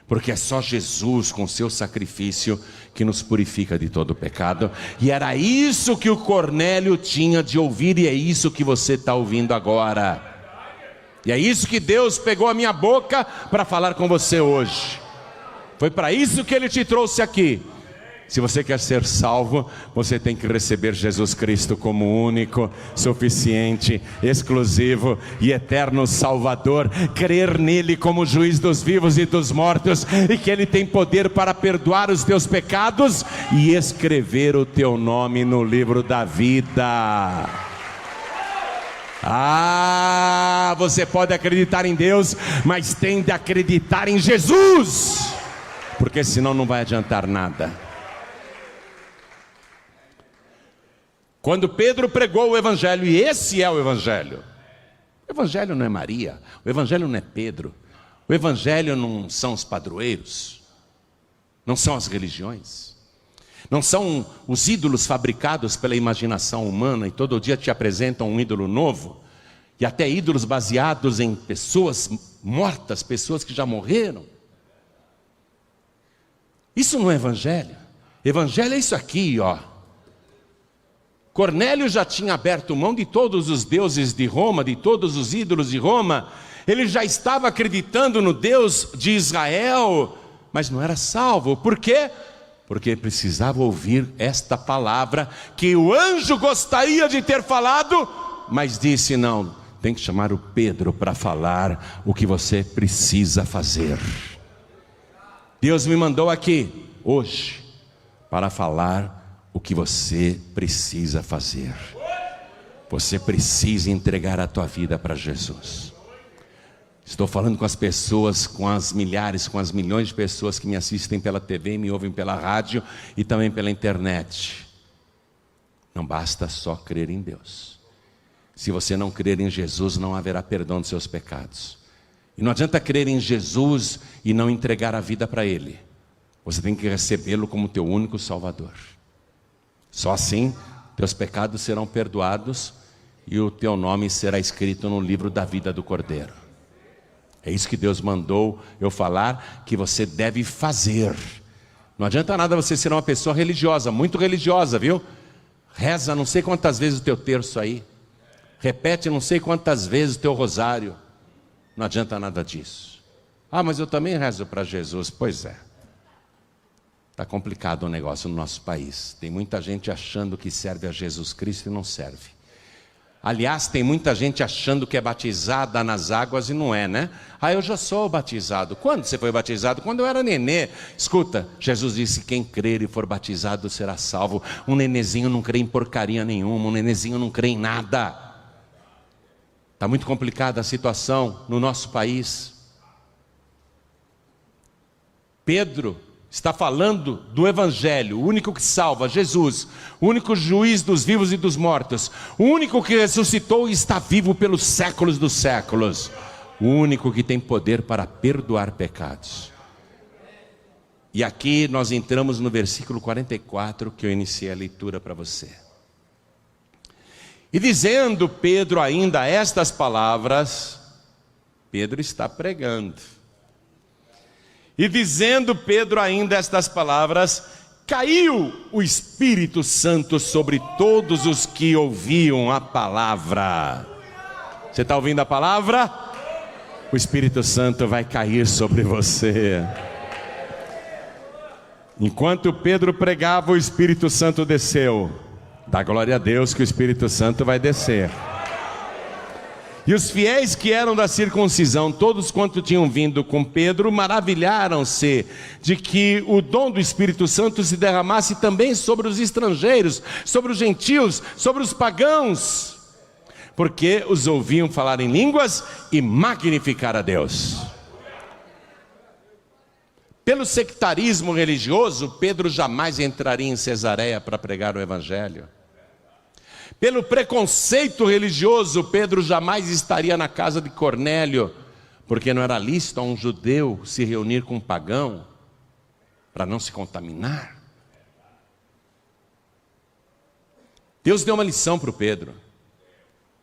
Porque é só Jesus com seu sacrifício que nos purifica de todo pecado. E era isso que o Cornélio tinha de ouvir, e é isso que você está ouvindo agora. E é isso que Deus pegou a minha boca para falar com você hoje. Foi para isso que Ele te trouxe aqui. Se você quer ser salvo, você tem que receber Jesus Cristo como único, suficiente, exclusivo e eterno Salvador. Crer nele como juiz dos vivos e dos mortos, e que Ele tem poder para perdoar os teus pecados e escrever o teu nome no livro da vida. Ah, você pode acreditar em Deus, mas tem de acreditar em Jesus, porque senão não vai adiantar nada. Quando Pedro pregou o Evangelho, e esse é o Evangelho não é Maria, o Evangelho não é Pedro, o Evangelho não são os padroeiros, não são as religiões, não são os ídolos fabricados pela imaginação humana, e todo dia te apresentam um ídolo novo, e até ídolos baseados em pessoas mortas, pessoas que já morreram. Isso não é Evangelho. Evangelho é isso aqui, ó. Cornélio já tinha aberto mão de todos os deuses de Roma, de todos os ídolos de Roma. Ele já estava acreditando no Deus de Israel, mas não era salvo. Por quê? Porque precisava ouvir esta palavra que o anjo gostaria de ter falado, mas disse: não, tem que chamar o Pedro para falar o que você precisa fazer. Deus me mandou aqui, hoje, para falar o que você precisa fazer. Você precisa entregar a tua vida para Jesus. Estou falando com as pessoas, com as milhares, com as milhões de pessoas que me assistem pela TV, me ouvem pela rádio e também pela internet. Não basta só crer em Deus. Se você não crer em Jesus, não haverá perdão dos seus pecados. E não adianta crer em Jesus e não entregar a vida para Ele. Você tem que recebê-lo como teu único Salvador. Só assim, teus pecados serão perdoados e o teu nome será escrito no livro da vida do Cordeiro. É isso que Deus mandou eu falar, que você deve fazer. Não adianta nada você ser uma pessoa religiosa, muito religiosa, viu? Reza não sei quantas vezes o teu terço aí. Repete não sei quantas vezes o teu rosário. Não adianta nada disso. Ah, mas eu também rezo para Jesus. Pois é. Está complicado o negócio no nosso país. Tem muita gente achando que serve a Jesus Cristo e não serve. Aliás, tem muita gente achando que é batizada nas águas e não é, né? Ah, eu já sou batizado. Quando você foi batizado? Quando eu era nenê. Escuta, Jesus disse, quem crer e for batizado será salvo. Um nenezinho não crê em porcaria nenhuma, um nenezinho não crê em nada. Está muito complicada a situação no nosso país. Pedro está falando do Evangelho, o único que salva, Jesus, o único juiz dos vivos e dos mortos, o único que ressuscitou e está vivo pelos séculos dos séculos, o único que tem poder para perdoar pecados. E aqui nós entramos no versículo 44, que eu iniciei a leitura para você. E dizendo Pedro ainda estas palavras, Pedro está pregando. E dizendo Pedro ainda estas palavras, caiu o Espírito Santo sobre todos os que ouviam a palavra. Você está ouvindo a palavra? O Espírito Santo vai cair sobre você. Enquanto Pedro pregava, o Espírito Santo desceu. Dá glória a Deus que o Espírito Santo vai descer. E os fiéis que eram da circuncisão, todos quanto tinham vindo com Pedro, maravilharam-se de que o dom do Espírito Santo se derramasse também sobre os estrangeiros, sobre os gentios, sobre os pagãos, porque os ouviam falar em línguas e magnificar a Deus. Pelo sectarismo religioso, Pedro jamais entraria em Cesareia para pregar o Evangelho. Pelo preconceito religioso, Pedro jamais estaria na casa de Cornélio, porque não era lícito a um judeu se reunir com um pagão, para não se contaminar. Deus deu uma lição para o Pedro.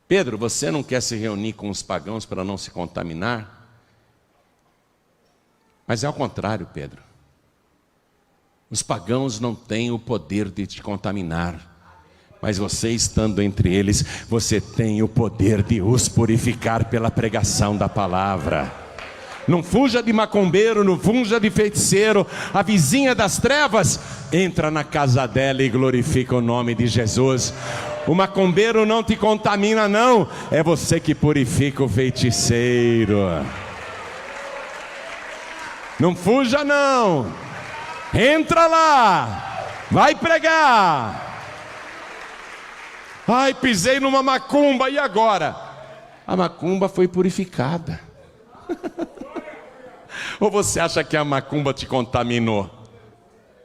Pedro, você não quer se reunir com os pagãos para não se contaminar? Mas é ao contrário, Pedro. Os pagãos não têm o poder de te contaminar. Mas você estando entre eles, você tem o poder de os purificar pela pregação da palavra. Não fuja de macumbeiro, não fuja de feiticeiro. A vizinha das trevas, entra na casa dela e glorifica o nome de Jesus. O macumbeiro não te contamina não, é você que purifica o feiticeiro. Não fuja não, entra lá, vai pregar. Ai, pisei numa macumba, e agora? A macumba foi purificada. Ou você acha que a macumba te contaminou?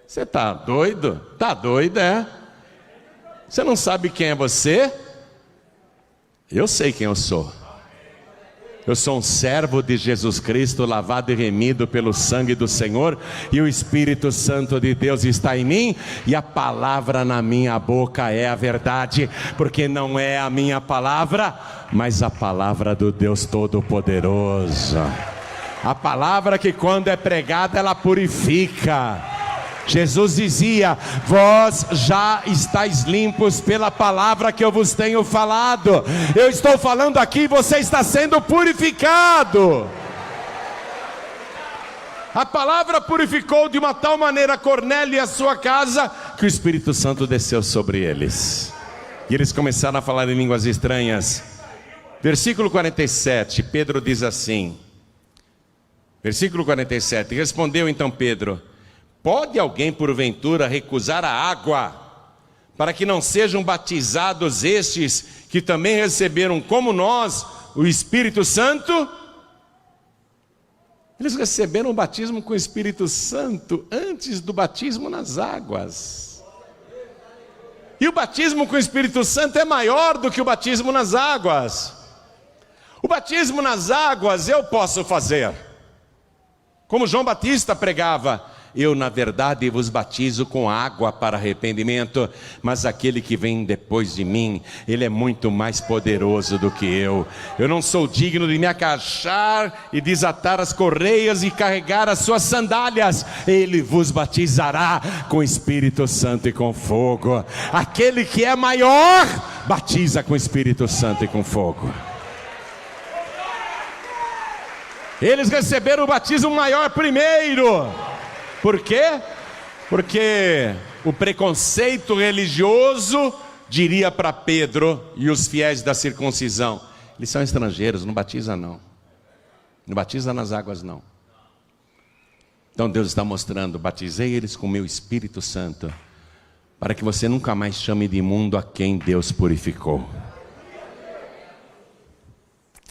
Você está doido? Está doido, é? Você não sabe quem é você? Eu sei quem eu sou. Eu sou um servo de Jesus Cristo, lavado e remido pelo sangue do Senhor, e o Espírito Santo de Deus está em mim, e a palavra na minha boca é a verdade, porque não é a minha palavra, mas a palavra do Deus Todo-Poderoso. A palavra que quando é pregada ela purifica. Jesus dizia, vós já estáis limpos pela palavra que eu vos tenho falado. Eu estou falando aqui, você está sendo purificado. A palavra purificou de uma tal maneira Cornélio e a sua casa, que o Espírito Santo desceu sobre eles. E eles começaram a falar em línguas estranhas. Versículo 47, Pedro diz assim, Versículo 47, respondeu então Pedro: pode alguém porventura recusar a água, para que não sejam batizados estes, que também receberam como nós o Espírito Santo? Eles receberam o batismo com o Espírito Santo antes do batismo nas águas. E o batismo com o Espírito Santo é maior do que o batismo nas águas. O batismo nas águas eu posso fazer, como João Batista pregava: eu na verdade vos batizo com água para arrependimento, mas aquele que vem depois de mim, ele é muito mais poderoso do que eu não sou digno de me agachar e desatar as correias e carregar as suas sandálias. Ele vos batizará com Espírito Santo e com fogo. Aquele que é maior, batiza com Espírito Santo e com fogo. Eles receberam o batismo maior primeiro. Por quê? Porque o preconceito religioso diria para Pedro e os fiéis da circuncisão: eles são estrangeiros, não batiza não. Não batiza nas águas não. Então Deus está mostrando: batizei eles com o meu Espírito Santo, para que você nunca mais chame de imundo a quem Deus purificou.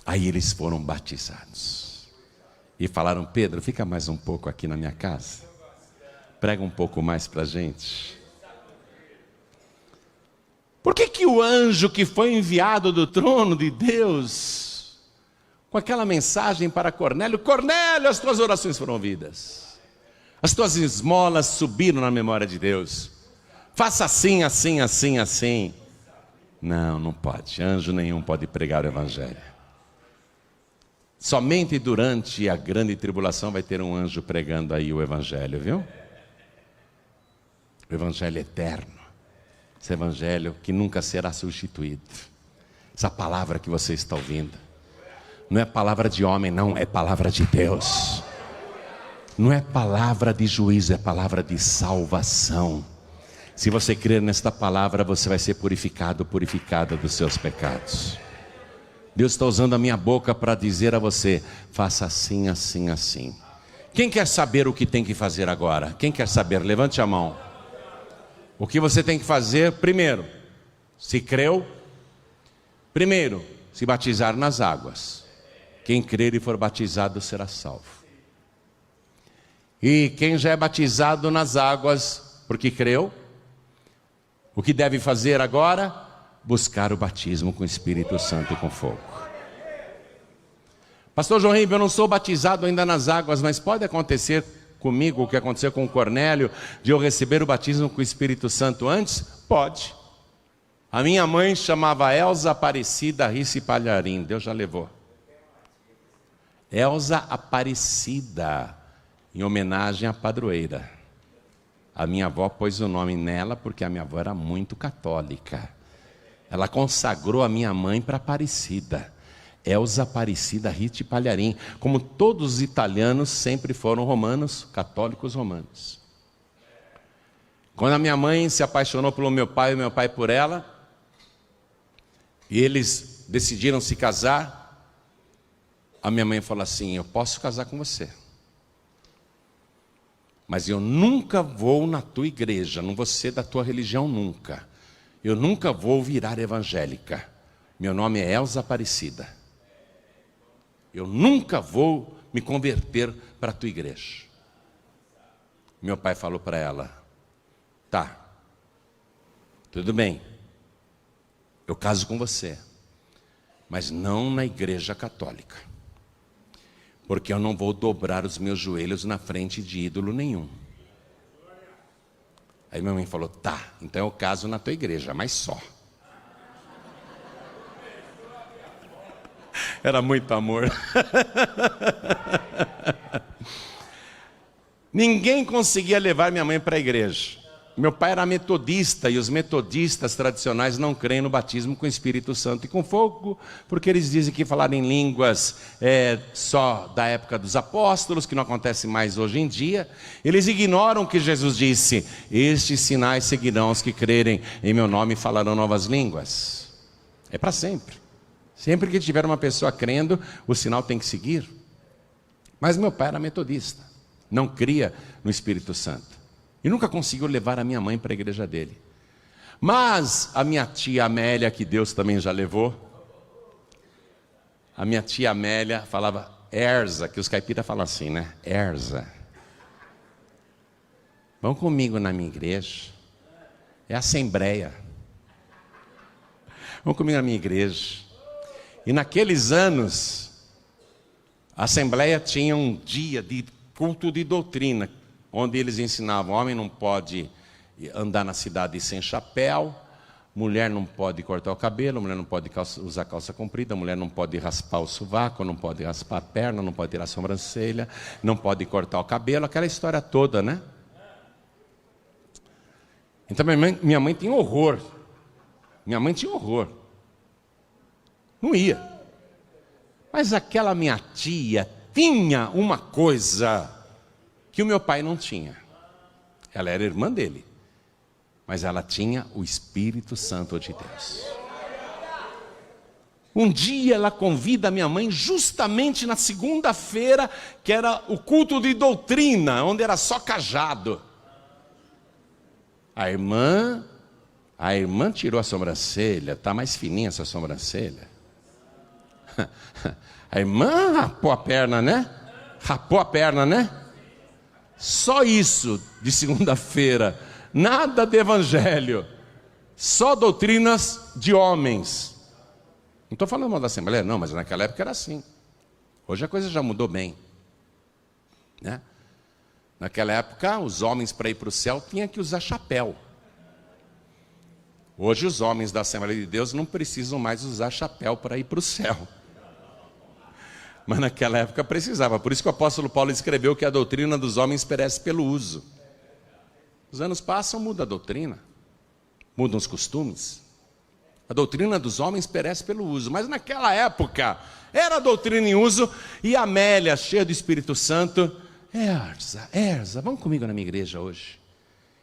Aí eles foram batizados. E falaram: Pedro, fica mais um pouco aqui na minha casa. Prega um pouco mais para a gente. Por que o anjo que foi enviado do trono de Deus, com aquela mensagem para Cornélio: Cornélio, as tuas orações foram ouvidas, as tuas esmolas subiram na memória de Deus, faça assim, assim, assim, assim. Não pode, anjo nenhum pode pregar o evangelho. Somente durante a grande tribulação vai ter um anjo pregando aí o evangelho, viu? O evangelho eterno, esse evangelho que nunca será substituído. Essa palavra que você está ouvindo não é palavra de homem, não, é palavra de Deus. Não é palavra de juízo, é palavra de salvação. Se você crer nesta palavra, você vai ser purificado, purificada dos seus pecados. Deus está usando a minha boca para dizer a você: faça assim, assim, assim. Quem quer saber o que tem que fazer agora? Quem quer saber? Levante a mão. O que você tem que fazer? Primeiro, se creu, primeiro, se batizar nas águas. Quem crer e for batizado será salvo. E quem já é batizado nas águas porque creu, o que deve fazer agora? Buscar o batismo com o Espírito Santo e com fogo. Pastor João Ribeiro, eu não sou batizado ainda nas águas, mas pode acontecer comigo o que aconteceu com Cornélio, de eu receber o batismo com o Espírito Santo antes? Pode. A minha mãe chamava Elza Aparecida Risse Palharim, Deus já levou. Elza Aparecida, em homenagem à padroeira. A minha avó pôs o nome nela porque a minha avó era muito católica. Ela consagrou a minha mãe para Aparecida, Elza Aparecida Risse Palharim. Como todos os italianos sempre foram romanos, católicos romanos. Quando a minha mãe se apaixonou pelo meu pai e meu pai por ela, e eles decidiram se casar, a minha mãe falou assim: eu posso casar com você, mas eu nunca vou na tua igreja, não vou ser da tua religião nunca. Eu nunca vou virar evangélica. Meu nome é Elza Aparecida. Eu nunca vou me converter para a tua igreja. Meu pai falou para ela: tá, tudo bem, eu caso com você, mas não na igreja católica, porque eu não vou dobrar os meus joelhos na frente de ídolo nenhum. Aí minha mãe falou: tá, então eu caso na tua igreja, mas só. Era muito amor. Ninguém conseguia levar minha mãe para a igreja. Meu pai era metodista, e os metodistas tradicionais não creem no batismo com o Espírito Santo e com fogo, porque eles dizem que falar em línguas é só da época dos apóstolos, que não acontece mais hoje em dia. Eles ignoram que Jesus disse: estes sinais seguirão os que crerem em meu nome e falarão novas línguas. É para sempre. Sempre que tiver uma pessoa crendo, o sinal tem que seguir. Mas meu pai era metodista, não cria no Espírito Santo. E nunca conseguiu levar a minha mãe para a igreja dele. Mas a minha tia Amélia, que Deus também já levou, a minha tia Amélia falava Erza, que os caipiras falam assim, né? Erza. Vão comigo na minha igreja. É assembleia. Vão comigo na minha igreja. E naqueles anos, a assembleia tinha um dia de culto de doutrina, onde eles ensinavam: homem não pode andar na cidade sem chapéu, mulher não pode cortar o cabelo, mulher não pode usar calça comprida, mulher não pode raspar o sovaco, não pode raspar a perna, não pode tirar a sobrancelha, não pode cortar o cabelo, aquela história toda, né? Então minha mãe tinha horror. Minha mãe tinha horror. Não ia. Mas aquela minha tia tinha uma coisa que o meu pai não tinha. Ela era irmã dele, mas ela tinha o Espírito Santo de Deus. Um dia ela convida a minha mãe justamente na segunda-feira, que era o culto de doutrina, onde era só cajado. A irmã tirou a sobrancelha, está mais fininha essa sobrancelha. A irmã rapou a perna, né? Rapou a perna, né? Só isso de segunda-feira, nada de evangelho, só doutrinas de homens. Não estou falando mal da Assembleia, não, mas naquela época era assim. Hoje a coisa já mudou bem, né? Naquela época, os homens para ir para o céu tinham que usar chapéu. Hoje os homens da Assembleia de Deus não precisam mais usar chapéu para ir para o céu. Mas naquela época precisava. Por isso que o apóstolo Paulo escreveu que a doutrina dos homens perece pelo uso. Os anos passam, muda a doutrina, mudam os costumes. A doutrina dos homens perece pelo uso. Mas naquela época era a doutrina em uso. E a Amélia, cheia do Espírito Santo: Erza, vamos comigo na minha igreja hoje.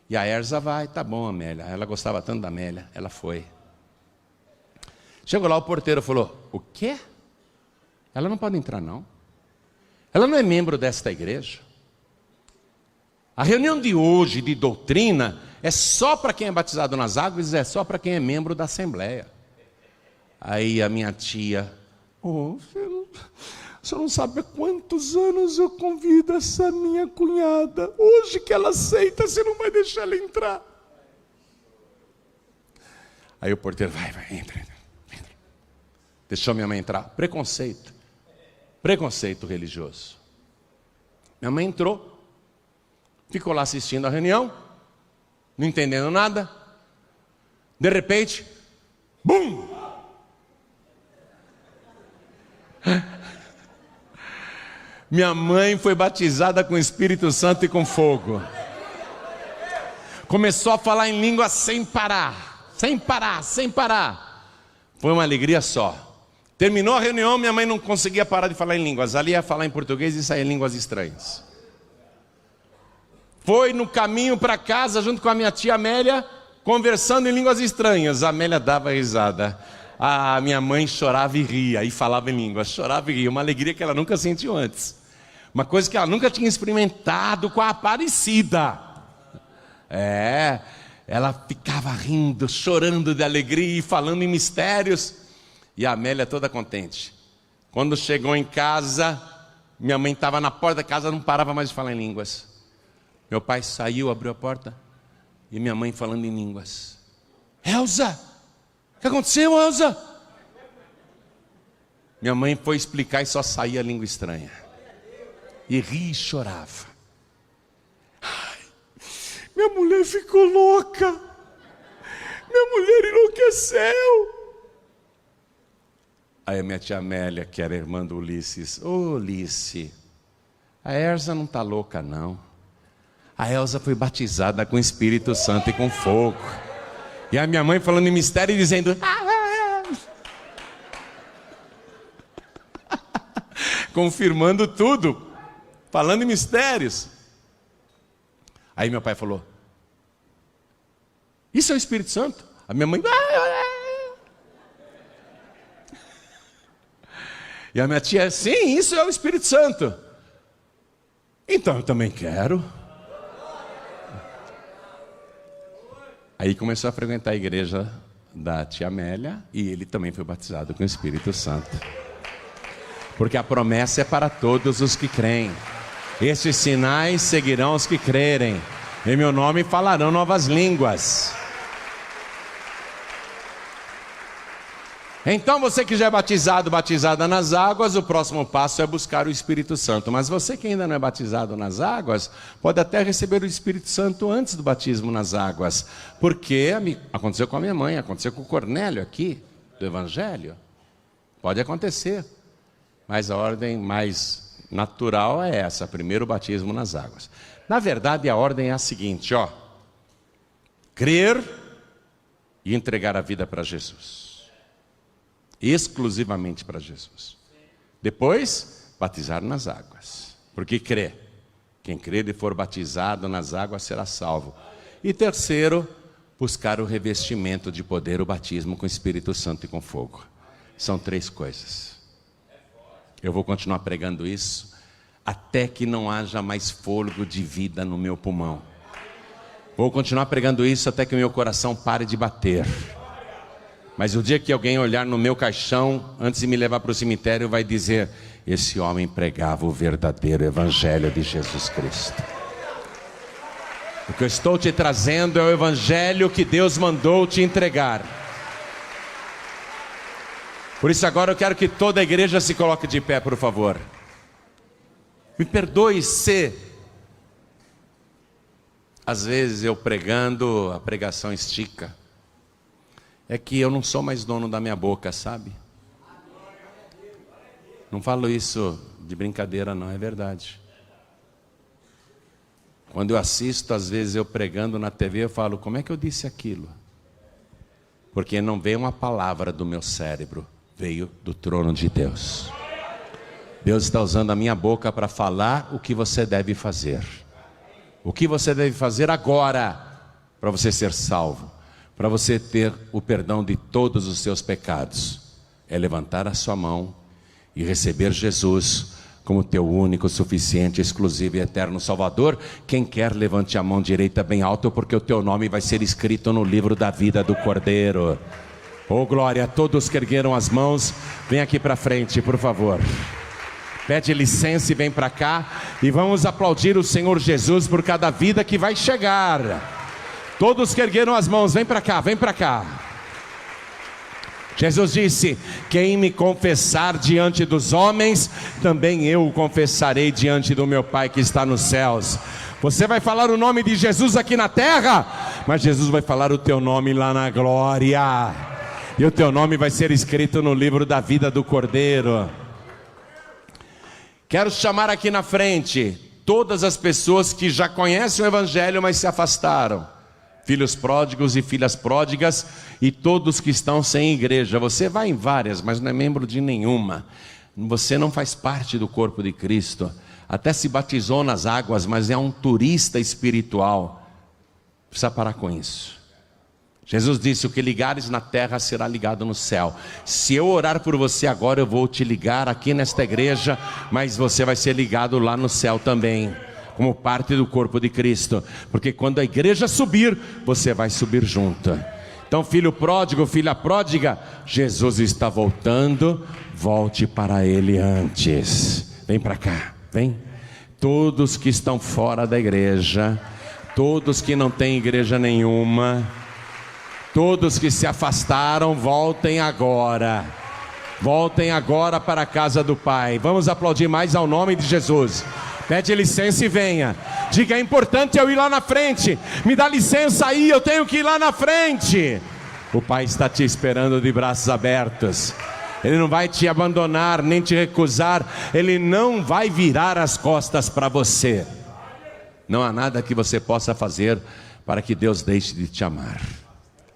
E a Erza vai: tá bom, Amélia. Ela gostava tanto da Amélia, ela foi. Chegou lá, o porteiro falou: o quê? Ela não pode entrar, não. Ela não é membro desta igreja. A reunião de hoje de doutrina é só para quem é batizado nas águas, é só para quem é membro da Assembleia. Aí a minha tia: filho, o senhor não sabe há quantos anos eu convido essa minha cunhada. Hoje que ela aceita, você não vai deixar ela entrar. Aí o porteiro: vai, entra. Deixou minha mãe entrar. Preconceito religioso. Minha mãe entrou, ficou lá assistindo a reunião, não entendendo nada. De repente, bum! Minha mãe foi batizada com o Espírito Santo e com fogo. Começou a falar em língua sem parar. Foi uma alegria só. Terminou a reunião, minha mãe não conseguia parar de falar em línguas. Ali ia falar em português e saía em línguas estranhas. Foi no caminho para casa, junto com a minha tia Amélia, conversando em línguas estranhas. A Amélia dava risada. A minha mãe chorava e ria, e falava em línguas. Chorava e ria, uma alegria que ela nunca sentiu antes. Uma coisa que ela nunca tinha experimentado com a Aparecida. Ela ficava rindo, chorando de alegria e falando em mistérios. E a Amélia toda contente. Quando chegou em casa, minha mãe estava na porta da casa, não parava mais de falar em línguas. Meu pai saiu, abriu a porta, e minha mãe falando em línguas. Elza, o que aconteceu, Elza? Minha mãe foi explicar e só saía língua estranha. E ria e chorava. Minha mulher ficou louca. Minha mulher enlouqueceu. Aí a minha tia Amélia, que era irmã do Ulisses: Ulisses, a Elza não está louca, não. A Elza foi batizada com o Espírito Santo e com fogo. E a minha mãe falando em mistério e dizendo: confirmando tudo, falando em mistérios. Aí meu pai falou: isso é o Espírito Santo? A minha mãe: e a minha tia: sim, isso é o Espírito Santo. Então eu também quero. Aí começou a frequentar a igreja da tia Amélia e ele também foi batizado com o Espírito Santo. Porque a promessa é para todos os que creem. Estes sinais seguirão os que crerem. Em meu nome falarão novas línguas. Então você que já é batizado, batizada nas águas, o próximo passo é buscar o Espírito Santo. Mas você que ainda não é batizado nas águas, pode até receber o Espírito Santo antes do batismo nas águas. Porque aconteceu com a minha mãe, aconteceu com o Cornélio aqui, do Evangelho. Pode acontecer. Mas a ordem mais natural é essa, primeiro o batismo nas águas. Na verdade, a ordem é a seguinte, crer e entregar a vida para Jesus. Exclusivamente para Jesus. Depois, batizar nas águas. Porque crê. Quem crer e for batizado nas águas será salvo. E terceiro, buscar o revestimento de poder, o batismo com o Espírito Santo e com fogo. São 3 coisas. Eu vou continuar pregando isso até que não haja mais fôlego de vida no meu pulmão. Vou continuar pregando isso até que o meu coração pare de bater. Mas o dia que alguém olhar no meu caixão, antes de me levar para o cemitério, vai dizer: esse homem pregava o verdadeiro Evangelho de Jesus Cristo. O que eu estou te trazendo é o Evangelho que Deus mandou te entregar. Por isso agora eu quero que toda a igreja se coloque de pé, por favor. Me perdoe se às vezes eu pregando, a pregação estica. É que eu não sou mais dono da minha boca, sabe? Não falo isso de brincadeira não, é verdade. Quando eu assisto, às vezes eu pregando na TV, eu falo: como é que eu disse aquilo? Porque não veio uma palavra do meu cérebro, veio do trono de Deus. Deus está usando a minha boca para falar o que você deve fazer. O que você deve fazer agora para você ser salvo, para você ter o perdão de todos os seus pecados, é levantar a sua mão e receber Jesus como teu único, suficiente, exclusivo e eterno Salvador. Quem quer, levante a mão direita bem alto, porque o teu nome vai ser escrito no livro da vida do Cordeiro. Oh glória, todos que ergueram as mãos, vem aqui para frente, por favor. Pede licença e vem para cá, e vamos aplaudir o Senhor Jesus por cada vida que vai chegar. Todos que ergueram as mãos, vem para cá, vem para cá. Jesus disse: quem me confessar diante dos homens, também eu o confessarei diante do meu Pai que está nos céus. Você vai falar o nome de Jesus aqui na terra, mas Jesus vai falar o teu nome lá na glória. E o teu nome vai ser escrito no livro da vida do Cordeiro. Quero chamar aqui na frente todas as pessoas que já conhecem o Evangelho, mas se afastaram. Filhos pródigos e filhas pródigas, e todos que estão sem igreja. Você vai em várias, mas não é membro de nenhuma. Você não faz parte do corpo de Cristo. Até se batizou nas águas, mas é um turista espiritual. Precisa parar com isso. Jesus disse: o que ligares na terra será ligado no céu. Se eu orar por você agora, eu vou te ligar aqui nesta igreja, mas você vai ser ligado lá no céu também, como parte do corpo de Cristo. Porque quando a igreja subir, você vai subir junto. Então, filho pródigo, filha pródiga, Jesus está voltando. Volte para Ele antes. Vem para cá, vem. Todos que estão fora da igreja, todos que não têm igreja nenhuma, todos que se afastaram, voltem agora. Voltem agora para a casa do Pai. Vamos aplaudir mais ao nome de Jesus. Pede licença e venha. Diga: é importante eu ir lá na frente. Me dá licença aí, eu tenho que ir lá na frente. O Pai está te esperando de braços abertos. Ele não vai te abandonar, nem te recusar. Ele não vai virar as costas para você. Não há nada que você possa fazer para que Deus deixe de te amar.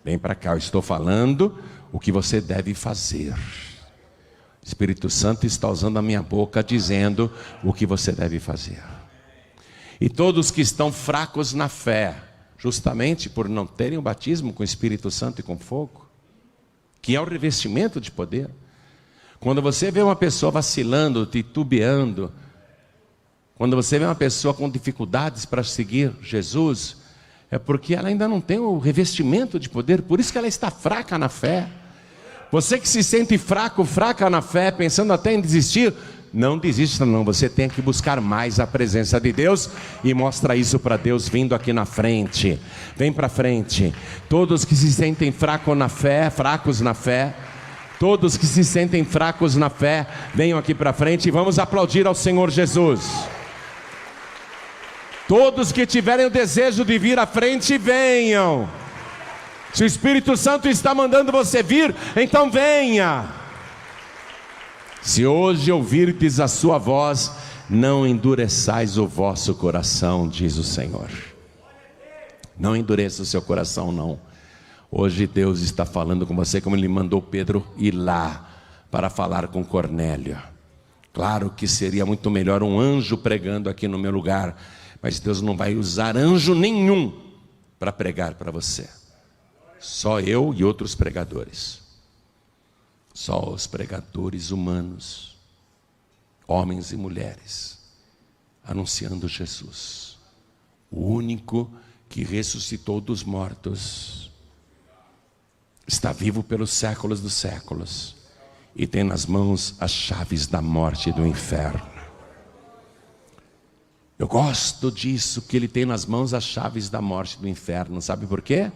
Vem para cá, eu estou falando o que você deve fazer. O Espírito Santo está usando a minha boca, dizendo o que você deve fazer. E todos que estão fracos na fé, justamente por não terem o batismo com o Espírito Santo e com fogo, que é o revestimento de poder. Quando você vê uma pessoa vacilando, titubeando, Quando você vê uma pessoa com dificuldades para seguir Jesus, é porque ela ainda não tem o revestimento de poder, por isso que ela está fraca na fé. Você que se sente fraco, fraca na fé, pensando até em desistir, não desista não, você tem que buscar mais a presença de Deus e mostra isso para Deus vindo aqui na frente. Vem para frente. Todos que se sentem fracos na fé, todos que se sentem fracos na fé, venham aqui para frente e vamos aplaudir ao Senhor Jesus. Todos que tiverem o desejo de vir à frente, venham. Se o Espírito Santo está mandando você vir, então venha. Se hoje ouvirdes a sua voz, não endureçais o vosso coração, diz o Senhor. Não endureça o seu coração, não. Hoje Deus está falando com você, como Ele mandou Pedro ir lá para falar com Cornélio. Claro que seria muito melhor um anjo pregando aqui no meu lugar, mas Deus não vai usar anjo nenhum para pregar para você. Só eu e outros pregadores. Só os pregadores humanos, homens e mulheres, anunciando Jesus, o único que ressuscitou dos mortos, está vivo pelos séculos dos séculos e tem nas mãos as chaves da morte e do inferno. Eu gosto disso, que Ele tem nas mãos as chaves da morte e do inferno. Sabe por quê?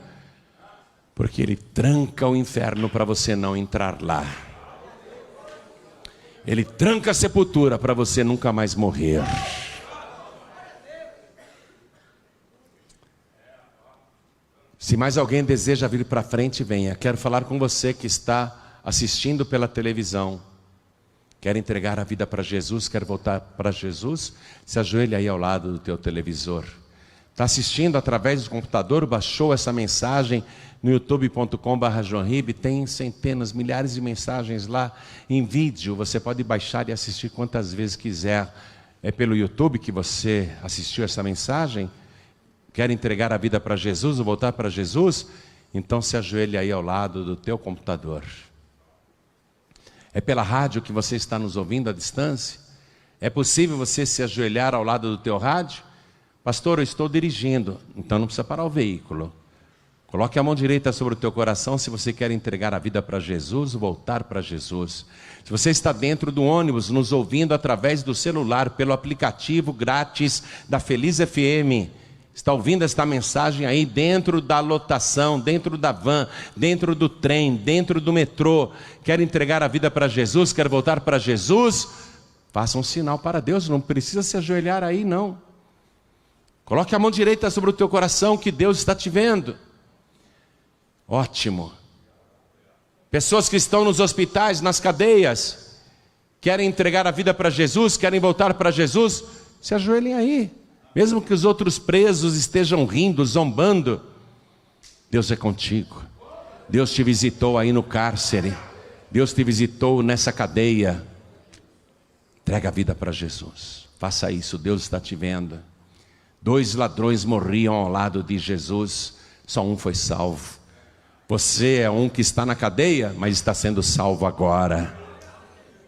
Porque Ele tranca o inferno para você não entrar lá. Ele tranca a sepultura para você nunca mais morrer. Se mais alguém deseja vir para frente, venha. Quero falar com você que está assistindo pela televisão. Quer entregar a vida para Jesus, quer voltar para Jesus? Se ajoelha aí ao lado do teu televisor. Está assistindo através do computador, baixou essa mensagem no youtube.com/joanribe, tem centenas, milhares de mensagens lá em vídeo, você pode baixar e assistir quantas vezes quiser. É pelo YouTube que você assistiu essa mensagem? Quer entregar a vida para Jesus ou voltar para Jesus? Então se ajoelha aí ao lado do teu computador. É pela rádio que você está nos ouvindo à distância? É possível você se ajoelhar ao lado do teu rádio? Pastor, eu estou dirigindo, então não precisa parar o veículo. Coloque a mão direita sobre o teu coração se você quer entregar a vida para Jesus ou voltar para Jesus. Se você está dentro do ônibus, nos ouvindo através do celular, pelo aplicativo grátis da Feliz FM, está ouvindo esta mensagem aí dentro da lotação, dentro da van, dentro do trem, dentro do metrô, quer entregar a vida para Jesus, quer voltar para Jesus, faça um sinal para Deus, não precisa se ajoelhar aí não. Coloque a mão direita sobre o teu coração que Deus está te vendo. Ótimo. Pessoas que estão nos hospitais, nas cadeias, querem entregar a vida para Jesus, querem voltar para Jesus, se ajoelhem aí. Mesmo que os outros presos estejam rindo, zombando, Deus é contigo. Deus te visitou aí no cárcere. Deus te visitou nessa cadeia. Entrega a vida para Jesus. Faça isso, Deus está te vendo. 2 ladrões morriam ao lado de Jesus, só um foi salvo. Você é um que está na cadeia, mas está sendo salvo agora.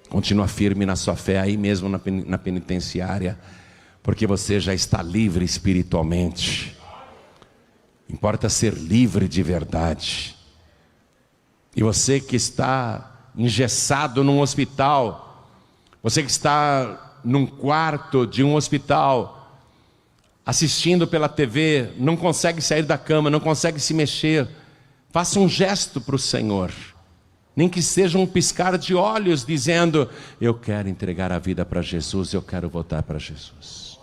Continua firme na sua fé aí mesmo na penitenciária, porque você já está livre espiritualmente. Importa ser livre de verdade. E você que está engessado num hospital, você que está num quarto de um hospital, assistindo pela TV, não consegue sair da cama, não consegue se mexer, faça um gesto para o Senhor, nem que seja um piscar de olhos, dizendo: eu quero entregar a vida para Jesus, eu quero voltar para Jesus.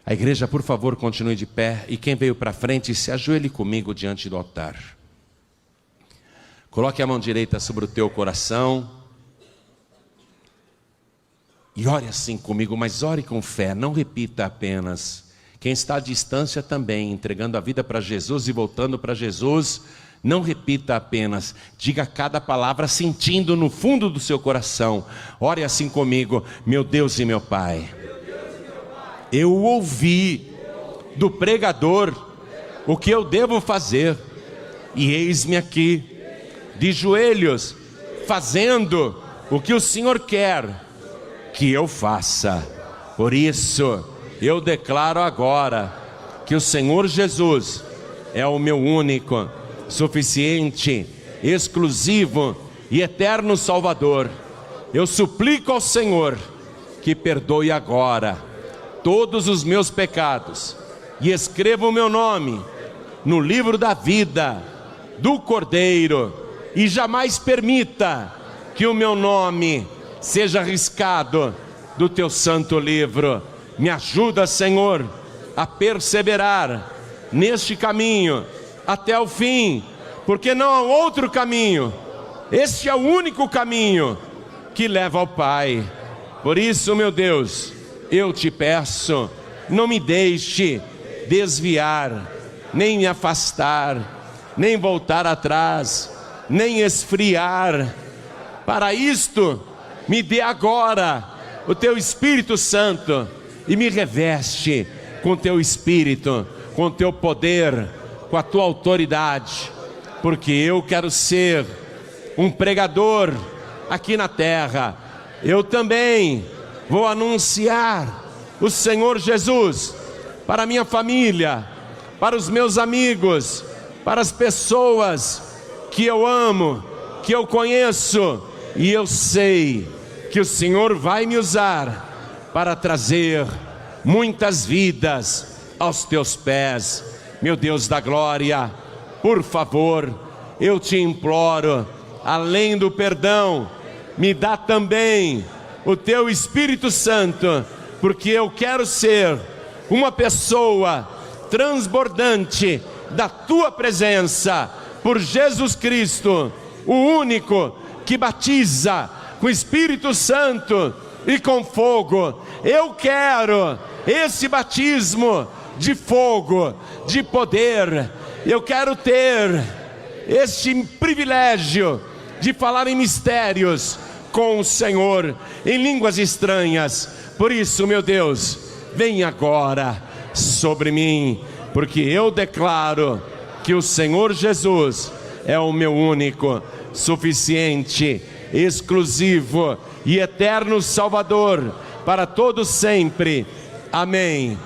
A igreja, por favor, continue de pé, e quem veio para frente, se ajoelhe comigo diante do altar. Coloque a mão direita sobre o teu coração, e ore assim comigo, mas ore com fé, não repita apenas. Quem está à distância também, entregando a vida para Jesus e voltando para Jesus, não repita apenas, diga cada palavra sentindo no fundo do seu coração. Ore assim comigo: meu Deus e meu Pai, eu ouvi do pregador o que eu devo fazer, e eis-me aqui, de joelhos, fazendo o que o Senhor quer que eu faça. Por isso, eu declaro agora que o Senhor Jesus é o meu único, suficiente, exclusivo e eterno Salvador. Eu suplico ao Senhor que perdoe agora todos os meus pecados e escreva o meu nome no livro da vida do Cordeiro, e jamais permita que o meu nome seja riscado do teu santo livro. Me ajuda, Senhor, a perseverar neste caminho até o fim, porque não há outro caminho. Este é o único caminho que leva ao Pai. Por isso, meu Deus, eu te peço, não me deixe desviar, nem me afastar, nem voltar atrás, nem esfriar. Para isto, me dê agora o teu Espírito Santo e me reveste com teu Espírito, com teu poder, com a tua autoridade, porque eu quero ser um pregador aqui na terra. Eu também vou anunciar o Senhor Jesus para a minha família, para os meus amigos, para as pessoas que eu amo, que eu conheço, e eu sei que o Senhor vai me usar para trazer muitas vidas aos teus pés. Meu Deus da glória, por favor, eu te imploro, além do perdão, me dá também o teu Espírito Santo, porque eu quero ser uma pessoa transbordante da tua presença, por Jesus Cristo, o único que batiza com Espírito Santo e com fogo. Eu quero esse batismo de fogo, de poder. Eu quero ter este privilégio de falar em mistérios com o Senhor, em línguas estranhas. Por isso, meu Deus, vem agora sobre mim, porque eu declaro que o Senhor Jesus é o meu único, suficiente, exclusivo e eterno Salvador para todos sempre. Amém.